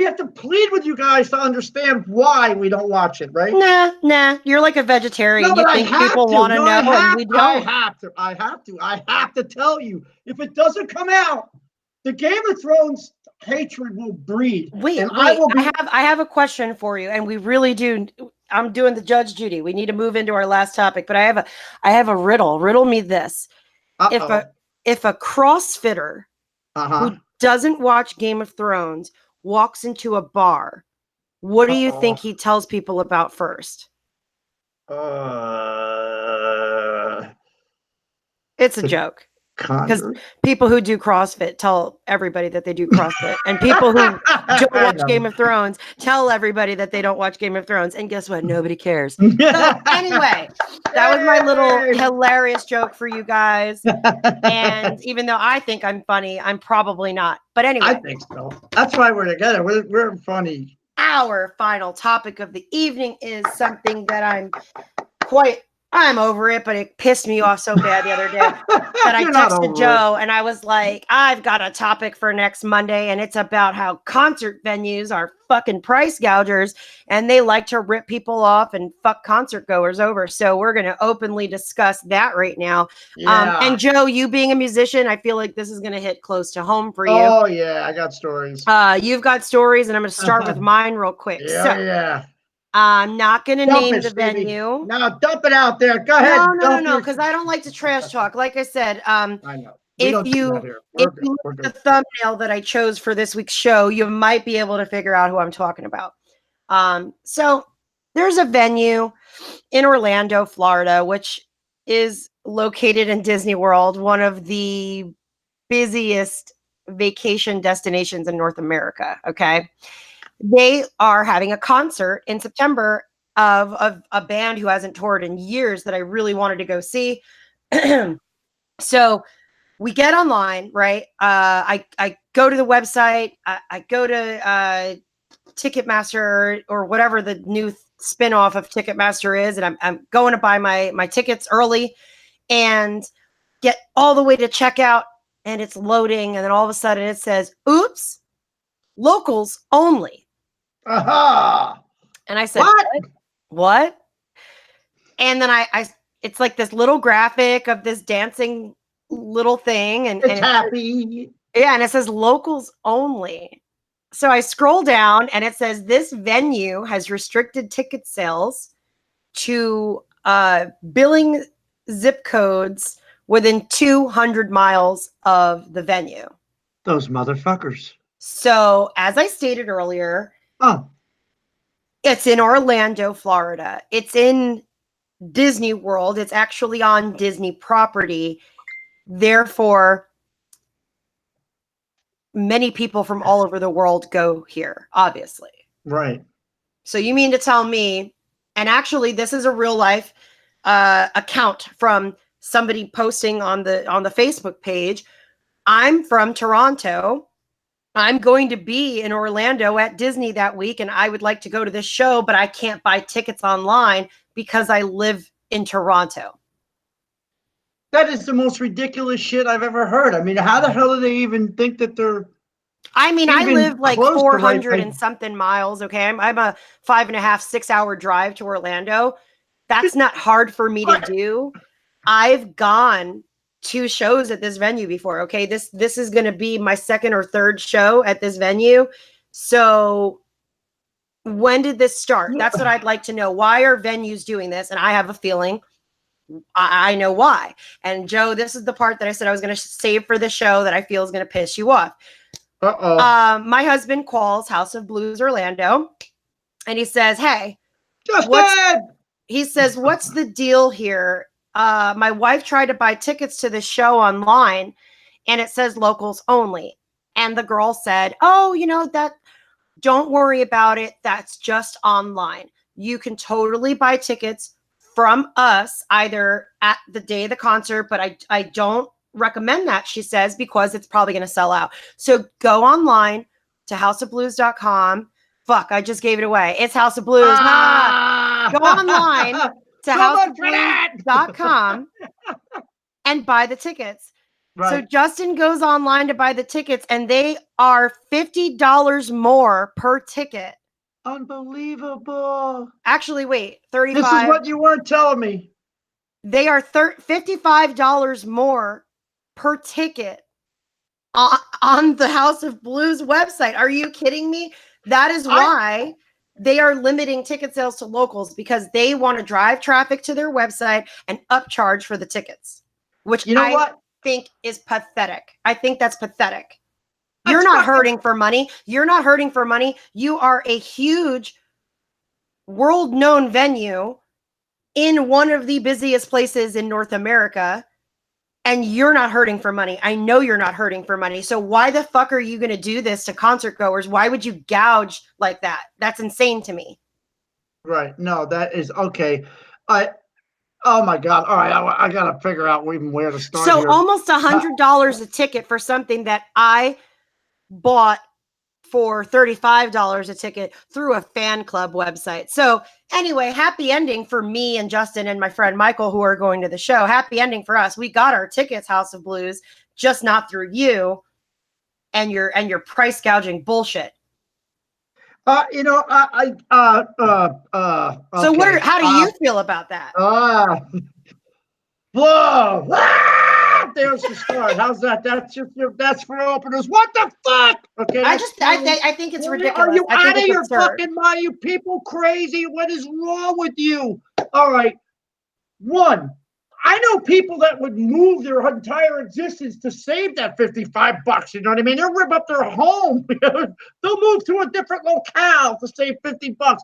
have to plead with you guys to understand why we don't watch it, right? Nah. You're like a vegetarian. No, you think people want to know, and we don't. I have to tell you. If it doesn't come out, the Game of Thrones hatred will breed. Wait. I have a question for you, and we really do. I'm doing the Judge Judy. We need to move into our last topic, but I have a riddle. Riddle me this: if a CrossFitter who doesn't watch Game of Thrones walks into a bar, what do you think he tells people about first? It's a joke. Converse. People who do CrossFit tell everybody that they do CrossFit, and people who don't watch Game of Thrones tell everybody that they don't watch Game of Thrones. And guess what? Nobody cares. So anyway, that was my little hilarious joke for you guys. And even though I think I'm funny, I'm probably not. But anyway, I think so. That's why we're together. We're funny. Our final topic of the evening is something that I'm over it, but it pissed me off so bad the other day that I texted Joe and I was like, I've got a topic for next Monday, and it's about how concert venues are fucking price gougers and they like to rip people off and fuck concert goers over. So we're going to openly discuss that right now. Yeah. And Joe, you being a musician, I feel like this is going to hit close to home for you. Oh, yeah. I got stories. You've got stories, and I'm going to start with mine real quick. Yeah. I'm not going to name the venue. No, dump it out there. Go ahead. No, because I don't like to trash talk. Like I said, I know. If you look at the thumbnail that I chose for this week's show, you might be able to figure out who I'm talking about. So there's a venue in Orlando, Florida, which is located in Disney World, one of the busiest vacation destinations in North America. Okay. They are having a concert in September of a band who hasn't toured in years that I really wanted to go see. So we get online, right? I go to the website. I go to Ticketmaster or whatever the new spinoff of Ticketmaster is, and I'm going to buy my tickets early and get all the way to checkout, and it's loading, and then all of a sudden it says, "Oops, locals only." Aha! And I said, what? And then it's like this little graphic of this dancing little thing. And it's happy. And it says locals only. So I scroll down and it says this venue has restricted ticket sales to billing zip codes within 200 miles of the venue. Those motherfuckers. So as I stated earlier, it's in Orlando, Florida. It's in Disney World. It's actually on Disney property. Therefore, many people from all over the world go here, obviously. Right. So you mean to tell me, and actually this is a real life account from somebody posting on the Facebook page. I'm from Toronto. I'm going to be in Orlando at Disney that week, and I would like to go to this show, but I can't buy tickets online because I live in Toronto. That is the most ridiculous shit I've ever heard. I mean, how the hell do they even think that they're... I mean, I live like 400 and something miles, okay? I'm a 5.5, 6 hour drive to Orlando. That's not hard for me to do. I've gone 2 shows at this venue before. Okay. This is going to be my second or third show at this venue. So when did this start? That's what I'd like to know. Why are venues doing this? And I have a feeling I know why. And Joe, this is the part that I said I was going to save for the show that I feel is going to piss you off. My husband calls House of Blues Orlando and he says, "Hey, he says, what's the deal here? My wife tried to buy tickets to the show online and it says locals only." And the girl said, "Oh, don't worry about it. That's just online. You can totally buy tickets from us either at the day of the concert, but I don't recommend that," she says, "because it's probably going to sell out. So go online to houseofblues.com. Fuck, I just gave it away. It's House of Blues. Go online to houseofblues.com and buy the tickets." Right. So Justin goes online to buy the tickets and they are $50 more per ticket. Unbelievable. Actually, wait, 35. This is what you weren't telling me. They are $55 more per ticket on the House of Blues website. Are you kidding me? That is why they are limiting ticket sales to locals, because they want to drive traffic to their website and upcharge for the tickets, which I think is pathetic. I think that's pathetic. You're not hurting for money. You're not hurting for money. You are a huge world-known venue in one of the busiest places in North America. and you're not hurting for money. I know you're not hurting for money. So why the fuck are you going to do this to concert goers? Why would you gouge like that? That's insane to me. Right. No, that is okay. Oh my God. All right. I got to figure out even where to start So here. almost $100 a ticket for something that I bought for $35 a ticket through a fan club website. So anyway, happy ending for me and Justin and my friend Michael, who are going to the show. Happy ending for us. We got our tickets, House of Blues, just not through you and your price gouging bullshit. You know, So okay. how do you feel about that? Whoa! There's the start. How's that? That's for openers. What the fuck? Okay. I think it's ridiculous. Are you I think out of it's your absurd. fucking mind? You people crazy? What is wrong with you? All right. One, I know people that would move their entire existence to save that $55. You know what I mean? They'll rip up their home. They'll move to a different locale to save $50.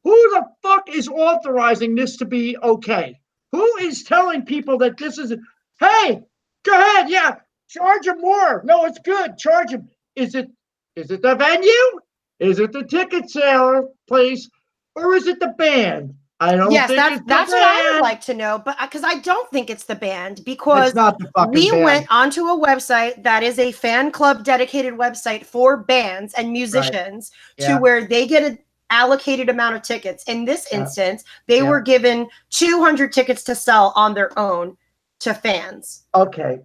Who the fuck is authorizing this to be okay? Who is telling people that this is, hey, go ahead, yeah, charge them more. No, it's good. Charge them. Is it the venue? Is it the ticket seller place? Or is it the band? I don't think that's what I would like to know, but because I don't think it's the band, because it's not the fucking we band. went onto a website that is a fan club dedicated website for bands and musicians to where they get an allocated amount of tickets. In this instance, they were given 200 tickets to sell on their own to fans. Okay,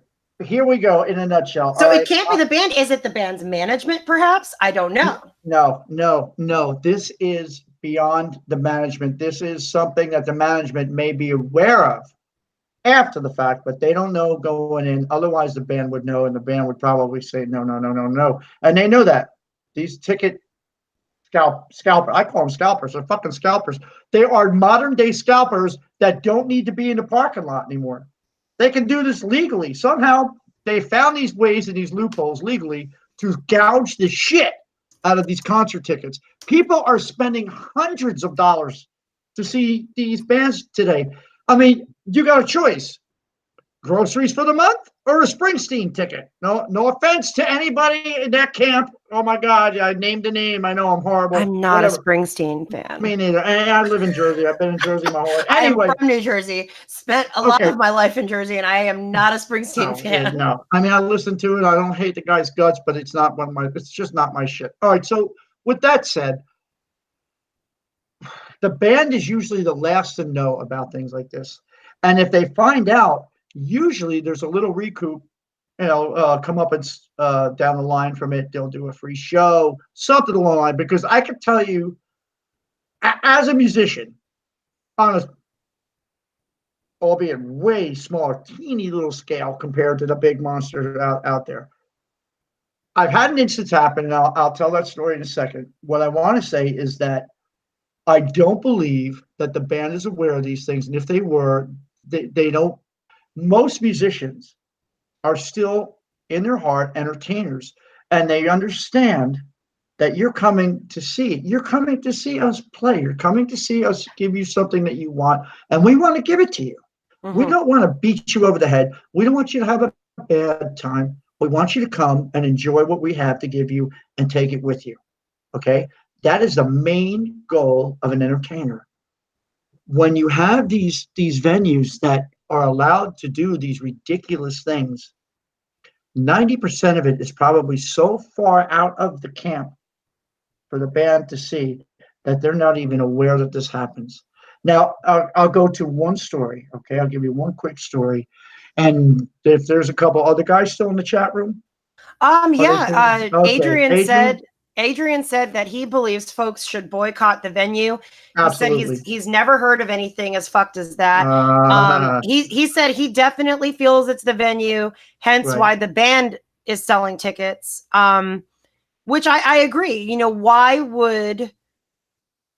here we go in a nutshell. So it can't be the band. Is it the band's management, perhaps? I don't know. No. This is beyond the management. This is something that the management may be aware of after the fact, but they don't know going in. Otherwise, the band would know, and the band would probably say no. And they know that. These ticket scalper, I call them scalpers. They're fucking scalpers. They are modern day scalpers that don't need to be in the parking lot anymore. They can do this legally. Somehow they found these ways and these loopholes legally to gouge the shit out of these concert tickets. People are spending hundreds of dollars to see these bands today. I mean, you got a choice: groceries for the month or a Springsteen ticket. No offense to anybody in that camp. Oh my God, I named a name. I know I'm horrible. I'm not a Springsteen fan. Me neither. And I live in Jersey. I've been in Jersey my whole life. Anyway, I'm from New Jersey. Spent a lot of my life in Jersey, and I am not a Springsteen fan. No, I mean, I listen to it. I don't hate the guy's guts, but it's not it's just not my shit. All right. So with that said, the band is usually the last to know about things like this. And if they find out, usually there's a little recoup, come up and down the line from it. They'll do a free show, something along the line. Because I can tell you, as a musician, on a, albeit way smaller, teeny little scale compared to the big monsters out there, I've had an instance happen, and I'll tell that story in a second. What I want to say is that I don't believe that the band is aware of these things. And if they were, they don't. Most musicians are still in their heart entertainers, and they understand that you're coming to see. You're coming to see us play. You're coming to see us give you something that you want, and we want to give it to you. Mm-hmm. We don't want to beat you over the head. We don't want you to have a bad time. We want you to come and enjoy what we have to give you and take it with you. Okay? That is the main goal of an entertainer. When you have these venues that are allowed to do these ridiculous things, 90% of it is probably so far out of the camp for the band to see that they're not even aware that this happens. Now, I'll go to one story, okay? I'll give you one quick story. And if there's a couple other guys still in the chat room? Yeah. Okay. Adrian said that he believes folks should boycott the venue. Absolutely. He said he's never heard of anything as fucked as that. He said he definitely feels it's the venue, hence why the band is selling tickets. Which I agree. Why would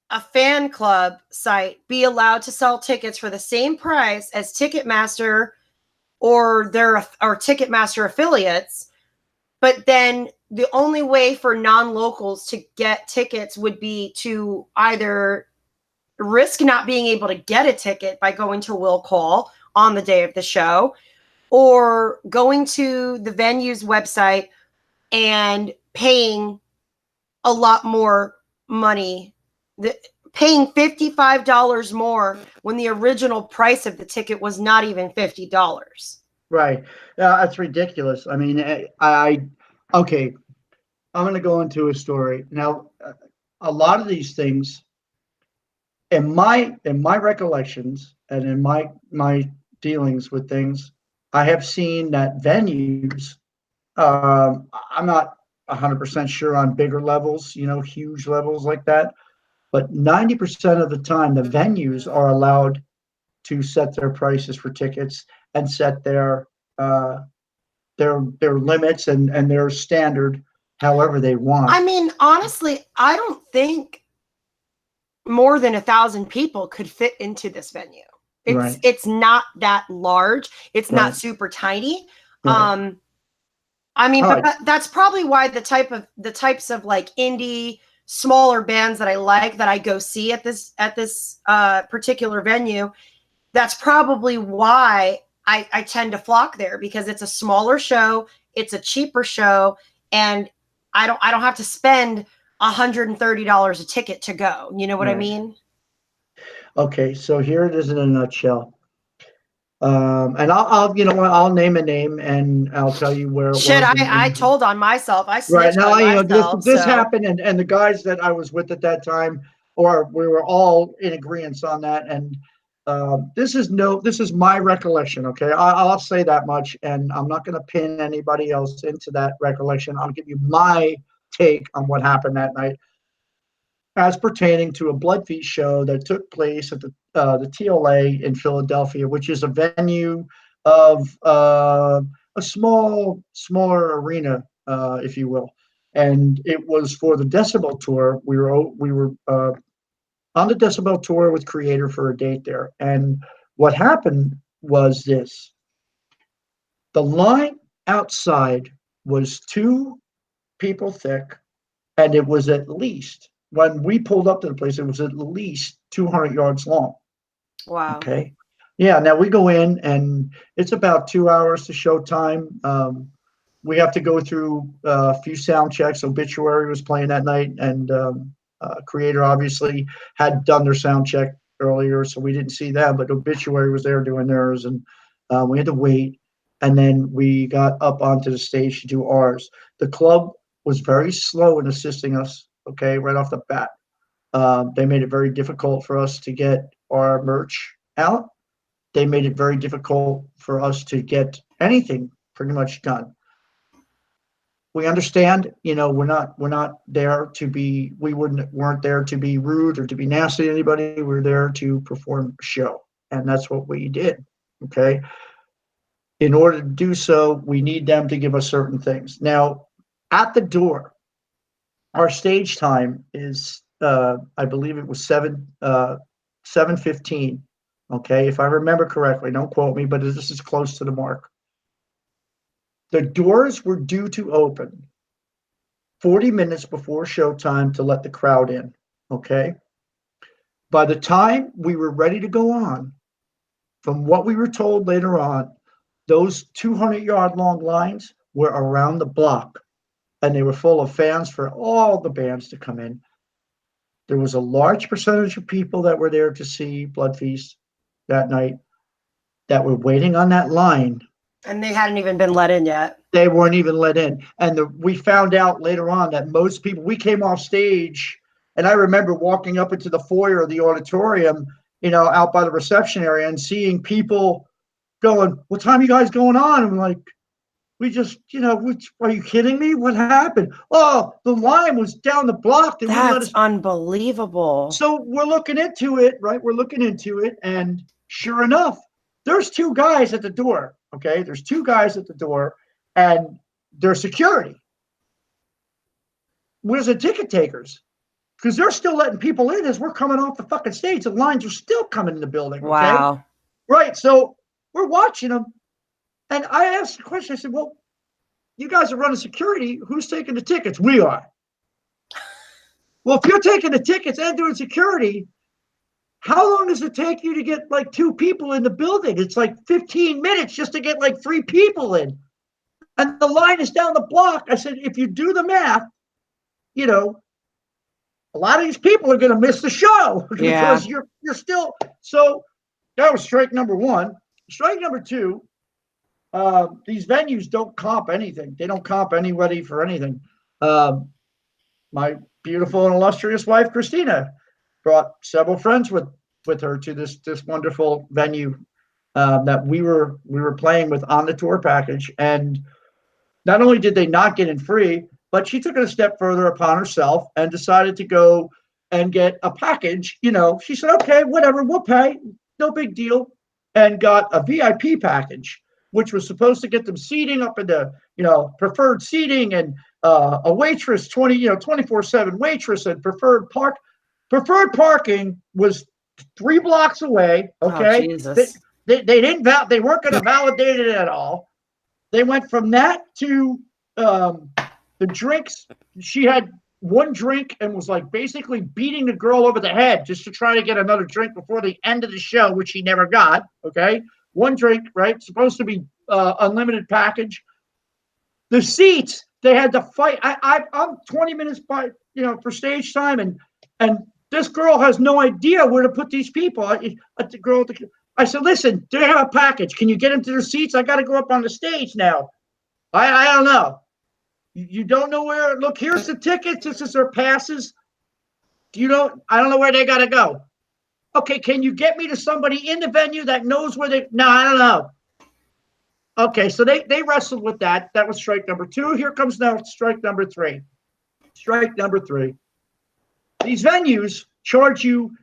a fan club site be allowed to sell tickets for the same price as Ticketmaster or Ticketmaster affiliates, but then the only way for non-locals to get tickets would be to either risk not being able to get a ticket by going to will call on the day of the show, or going to the venue's website and paying a lot more money, paying $55 more when the original price of the ticket was not even $50. Right. That's ridiculous. I mean, okay, I'm going to go into a story. Now, a lot of these things, in my recollections and in my dealings with things, I have seen that venues, I'm not 100% sure on bigger levels, huge levels like that, but 90% of the time, the venues are allowed to set their prices for tickets and set uh, their limits and their standard however they want. I mean, honestly, I don't think more than 1,000 people could fit into this venue. It's not that large. It's not super tiny. Right. I mean, but that's probably why the types of like indie smaller bands that I like that I go see at this particular venue, that's probably why I tend to flock there, because it's a smaller show, it's a cheaper show, and I don't have to spend $130 a ticket to go. You know what I mean? Okay, so here it is in a nutshell. And I'll name a name and I'll tell you where it was. Shit, I told on myself. I right snitched now, on myself. this happened, and the guys that I was with at that time, or we were all in agreement on that. And this is my recollection. Okay, I'll say that much, and I'm not going to pin anybody else into that recollection. I'll give you my take on what happened that night, as pertaining to a Blood Feast show that took place at the TLA in Philadelphia, which is a venue of a smaller arena, if you will, and it was for the Decibel Tour. We were on the Decibel Tour with Creator for a date there, and what happened was this: the line outside was 2 people thick, and it was at least, when we pulled up to the place, it was at least 200 yards long. Wow. Okay. Yeah. Now we go in, and it's about 2 hours to showtime. We have to go through a few sound checks. Obituary was playing that night, and Creator obviously had done their sound check earlier, so we didn't see them. But Obituary was there doing theirs, and we had to wait. And then we got up onto the stage to do ours. The club was very slow in assisting us. Okay, right off the bat, they made it very difficult for us to get our merch out. They made it very difficult for us to get anything pretty much done. We understand, we're not there to be, weren't there to be rude or to be nasty to anybody. We're there to perform a show, and that's what we did. Okay. In order to do so, we need them to give us certain things. Now, at the door, our stage time is, I believe it was 7:15. Okay, if I remember correctly, don't quote me, but this is close to the mark. The doors were due to open 40 minutes before showtime to let the crowd in. Okay. By the time we were ready to go on, from what we were told later on, those 200-yard long lines were around the block, and they were full of fans for all the bands to come in. There was a large percentage of people that were there to see Blood Feast that night that were waiting on that line. And they hadn't even been let in yet. They weren't even let in. And we found out later on that most people, we came off stage, and I remember walking up into the foyer of the auditorium, out by the reception area, and seeing people going, "What time are you guys going on?" And I'm like, we just, are you kidding me? What happened? Oh, the line was down the block. That's unbelievable. So we're looking into it, right? We're looking into it, and sure enough, there's 2 guys at the door. Okay, there's 2 guys at the door, and they're security. Where's the ticket takers? Because they're still letting people in as we're coming off the fucking stage. The lines are still coming in the building. Okay? Wow. Right. So we're watching them. And I asked the question, I said, well, you guys are running security. Who's taking the tickets? We are. Well, if you're taking the tickets and doing security, How long does it take you to get like 2 people in the building? It's like 15 minutes just to get like 3 people in. And the line is down the block. I said, if you do the math, you know, a lot of these people are going to miss the show because you're still. So that was strike number 1. Strike number 2, these venues don't comp anything. They don't comp anybody for anything. My beautiful and illustrious wife, Christina, brought several friends with her to this wonderful venue that we were playing with on the tour package. And not only did they not get in free, but she took it a step further upon herself and decided to go and get a package. You know, she said, okay, whatever, we'll pay, no big deal, and got a VIP package, which was supposed to get them seating up in the, preferred seating and a waitress, 24/7 waitress, and preferred parking was 3 blocks away. Okay. Oh, Jesus. They they weren't going to validate it at all. They went from that to the drinks. She had 1 drink and was like basically beating the girl over the head just to try to get another drink before the end of the show, which she never got. Okay. 1 drink, right? Supposed to be unlimited package. The seats, they had to fight. I'm 20 minutes by, for stage time, and this girl has no idea where to put these people. I said, listen, do they have a package? Can you get them to their seats? I got to go up on the stage now. I don't know. You don't know where? Look, here's the tickets. This is their passes. I don't know where they got to go. Okay, can you get me to somebody in the venue that knows where they? No, I don't know. Okay, so they wrestled with that. That was strike number 2. Here comes now strike number 3. Strike number 3. These venues charge you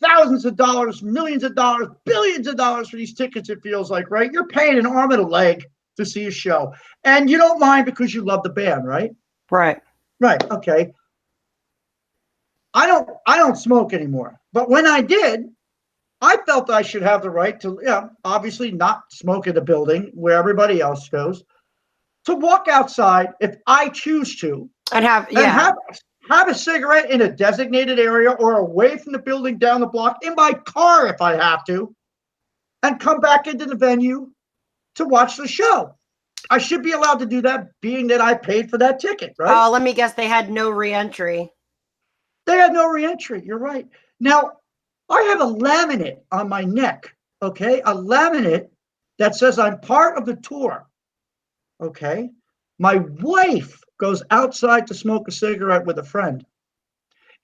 thousands of dollars, millions of dollars, billions of dollars for these tickets, it feels like, right? You're paying an arm and a leg to see a show. And you don't mind because you love the band, right? Right. Right. Okay. I don't smoke anymore. But when I did, I felt I should have the right to, obviously not smoke in the building where everybody else goes, to walk outside if I choose to. And have a cigarette in a designated area or away from the building down the block in my car if I have to, and come back into the venue to watch the show. I should be allowed to do that, being that I paid for that ticket, right? Oh, let me guess. They had no re-entry. They had no re-entry. You're right. Now, I have a laminate on my neck, okay? A laminate that says I'm part of the tour, okay? My wife goes outside to smoke a cigarette with a friend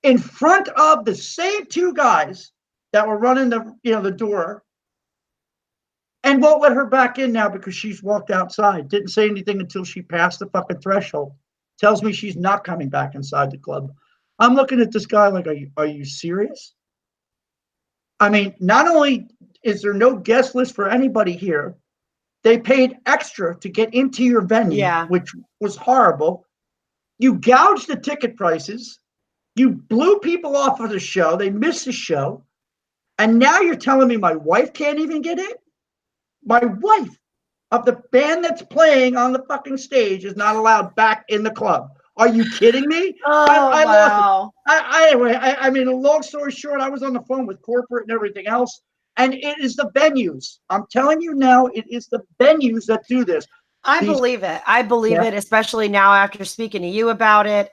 in front of the same 2 guys that were running the door, and won't let her back in now because she's walked outside. Didn't say anything until she passed the fucking threshold. Tells me she's not coming back inside the club. I'm looking at this guy like, are you serious? I mean, not only is there no guest list for anybody here, they paid extra to get into your venue, which was horrible. You gouged the ticket prices. You blew people off of the show. They missed the show. And now you're telling me my wife can't even get in? My wife of the band that's playing on the fucking stage is not allowed back in the club. Are you kidding me? Oh, wow. Anyway, I mean, a long story short, I was on the phone with corporate and everything else. And it is the venues. I'm telling you now, it is the venues that do this. I believe it. I believe it, especially now after speaking to you about it.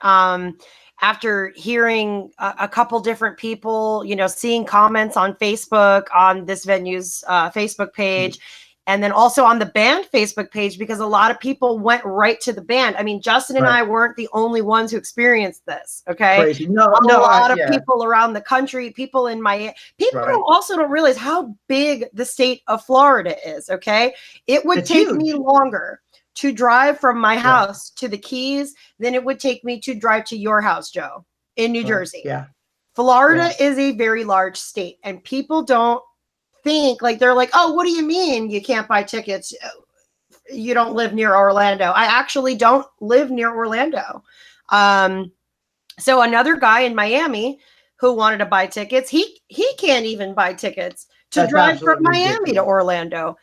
After hearing a couple different people, seeing comments on Facebook, on this venue's Facebook page, and then also on the band Facebook page, because a lot of people went right to the band. I mean, Justin and I weren't the only ones who experienced this. Okay. Crazy. A lot of people around the country, people in Miami, people also don't realize how big the state of Florida is. Okay. It would take me longer to drive from my house to the Keys than it would take me to drive to your house, Joe, in New Jersey. Yeah. Florida is a very large state, and people don't think, like, they're like, oh, what do you mean you can't buy tickets? You don't live near Orlando. I actually don't live near Orlando. So another guy in Miami who wanted to buy tickets, he can't even buy tickets to drive from Miami to Orlando.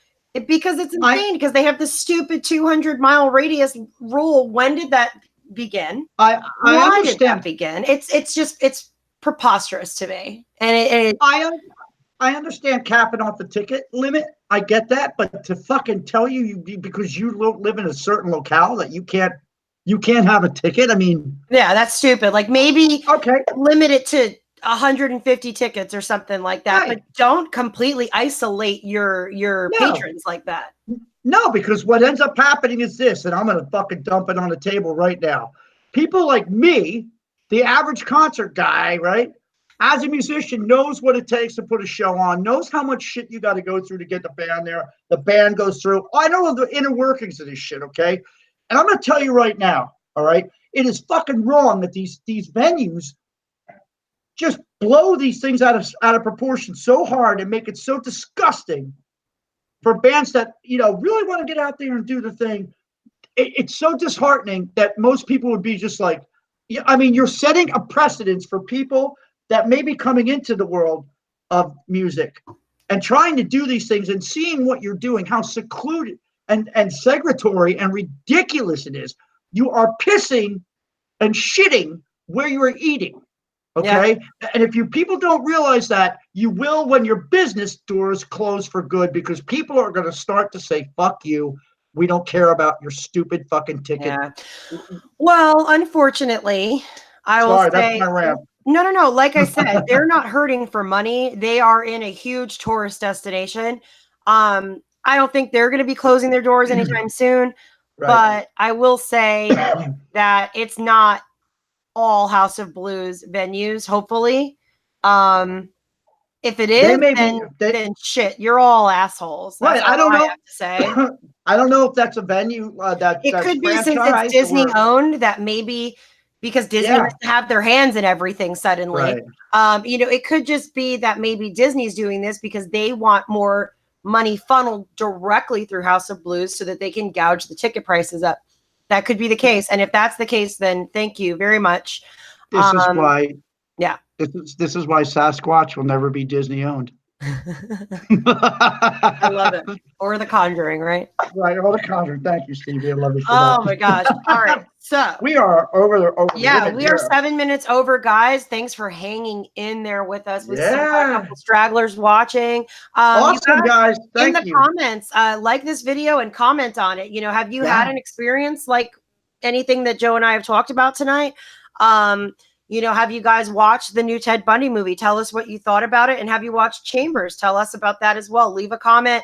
Because it's insane, because they have this stupid 200-mile radius rule. When did that begin? I Why understand. did that begin? It's preposterous to me. And I understand capping off the ticket limit. I get that, but to fucking tell you because you live in a certain locale that you can't have a ticket. I mean, yeah, that's stupid. Like maybe okay, limit it to 150 tickets or something like that, right. but don't completely isolate your No. patrons like that. No, because what ends up happening is this, and I'm going to fucking dump it on the table right now. People like me, the average concert guy, right? As a musician, knows what it takes to put a show on, knows how much shit you got to go through to get the band there. The band goes through. I know the inner workings of this shit, okay? And I'm going to tell you right now, all right? It is fucking wrong that these venues just blow these things out of proportion so hard and make it so disgusting for bands that, really want to get out there and do the thing. It's so disheartening that most people would be just like, I mean, you're setting a precedence for people that may be coming into the world of music and trying to do these things and seeing what you're doing, how secluded and segregatory and ridiculous it is. You are pissing and shitting where you are eating. Okay. Yeah. And if people don't realize that, you will when your business doors close for good, because people are going to start to say, fuck you. We don't care about your stupid fucking ticket. Yeah. Well, unfortunately, I will say, that's my rant. No. Like I said, they're not hurting for money. They are in a huge tourist destination. I don't think they're going to be closing their doors anytime soon, right. But I will say that it's not all House of Blues venues, hopefully. If it is, then shit, you're all assholes. That's right. I don't know. I have to say. I don't know if that's a venue that it could be, since it's Disney owned, that maybe because Disney has to have their hands in everything suddenly. Right. It could just be that maybe Disney's doing this because they want more money funneled directly through House of Blues so that they can gouge the ticket prices up. That could be the case. And if that's the case, then thank you very much. This is why. Yeah. This is why Sasquatch will never be Disney owned. I love it. Or The Conjuring, right? Right. Or The Conjuring. Thank you, Stevie. I love it. Oh my gosh. All right. So we are over yeah, we are 7 minutes over, guys. Thanks for hanging in there with us. We still got a couple stragglers watching. Awesome, guys. Thank you. In the comments, like this video and comment on it. Have you had an experience like anything that Joe and I have talked about tonight? Have you guys watched the new Ted Bundy movie? Tell us what you thought about it. And have you watched Chambers? Tell us about that as well. Leave a comment,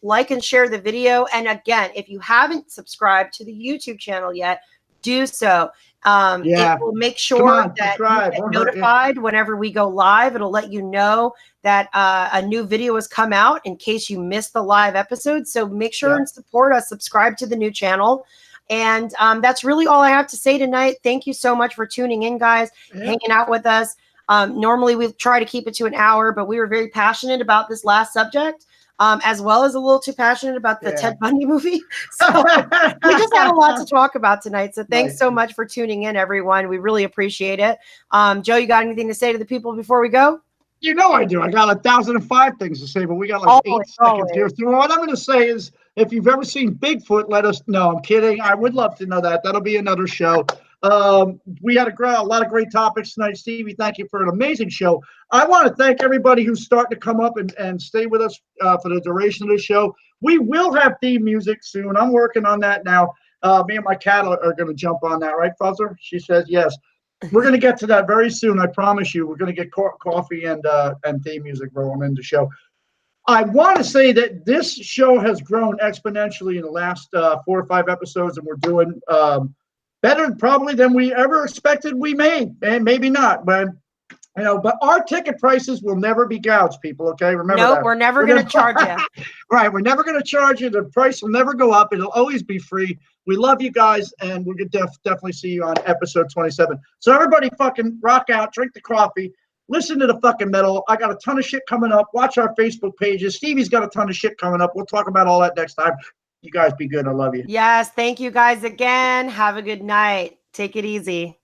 like and share the video. And again, if you haven't subscribed to the YouTube channel yet, do so. It will make sure that you get notified whenever we go live. It'll let you know that a new video has come out in case you missed the live episode. So make sure and support us. Subscribe to the new channel. And that's really all I have to say tonight. Thank you so much for tuning in, guys, hanging out with us. Normally we try to keep it to an hour, but we were very passionate about this last subject, as well as a little too passionate about the Ted Bundy movie. So we just had a lot to talk about tonight. So thanks so much for tuning in, everyone. We really appreciate it. Joe, you got anything to say to the people before we go? I do. I got 1,005 things to say, but we got like 8 seconds here. So what I'm going to say is, if you've ever seen Bigfoot, let us know. I'm kidding. I would love to know that. That'll be another show. We had a lot of great topics tonight. Stevie, thank you for an amazing show. I want to thank everybody who's starting to come up and stay with us for the duration of the show. We will have theme music soon. I'm working on that now. Me and my cat are going to jump on that, right, Fuzzer? She says yes. We're going to get to that very soon. I promise you. We're going to get coffee and theme music rolling in the show. I want to say that this show has grown exponentially in the last 4 or 5 episodes, and we're doing better probably than we ever expected we may, and maybe not. But but our ticket prices will never be gouged, people. Okay, remember that. No, we're never going to charge you. Right, we're never going to charge you. The price will never go up. It'll always be free. We love you guys, and we're going to definitely see you on episode 27. So everybody fucking rock out, drink the coffee. Listen to the fucking metal. I got a ton of shit coming up. Watch our Facebook pages. Stevie's got a ton of shit coming up. We'll talk about all that next time. You guys be good. I love you. Yes. Thank you guys again. Have a good night. Take it easy.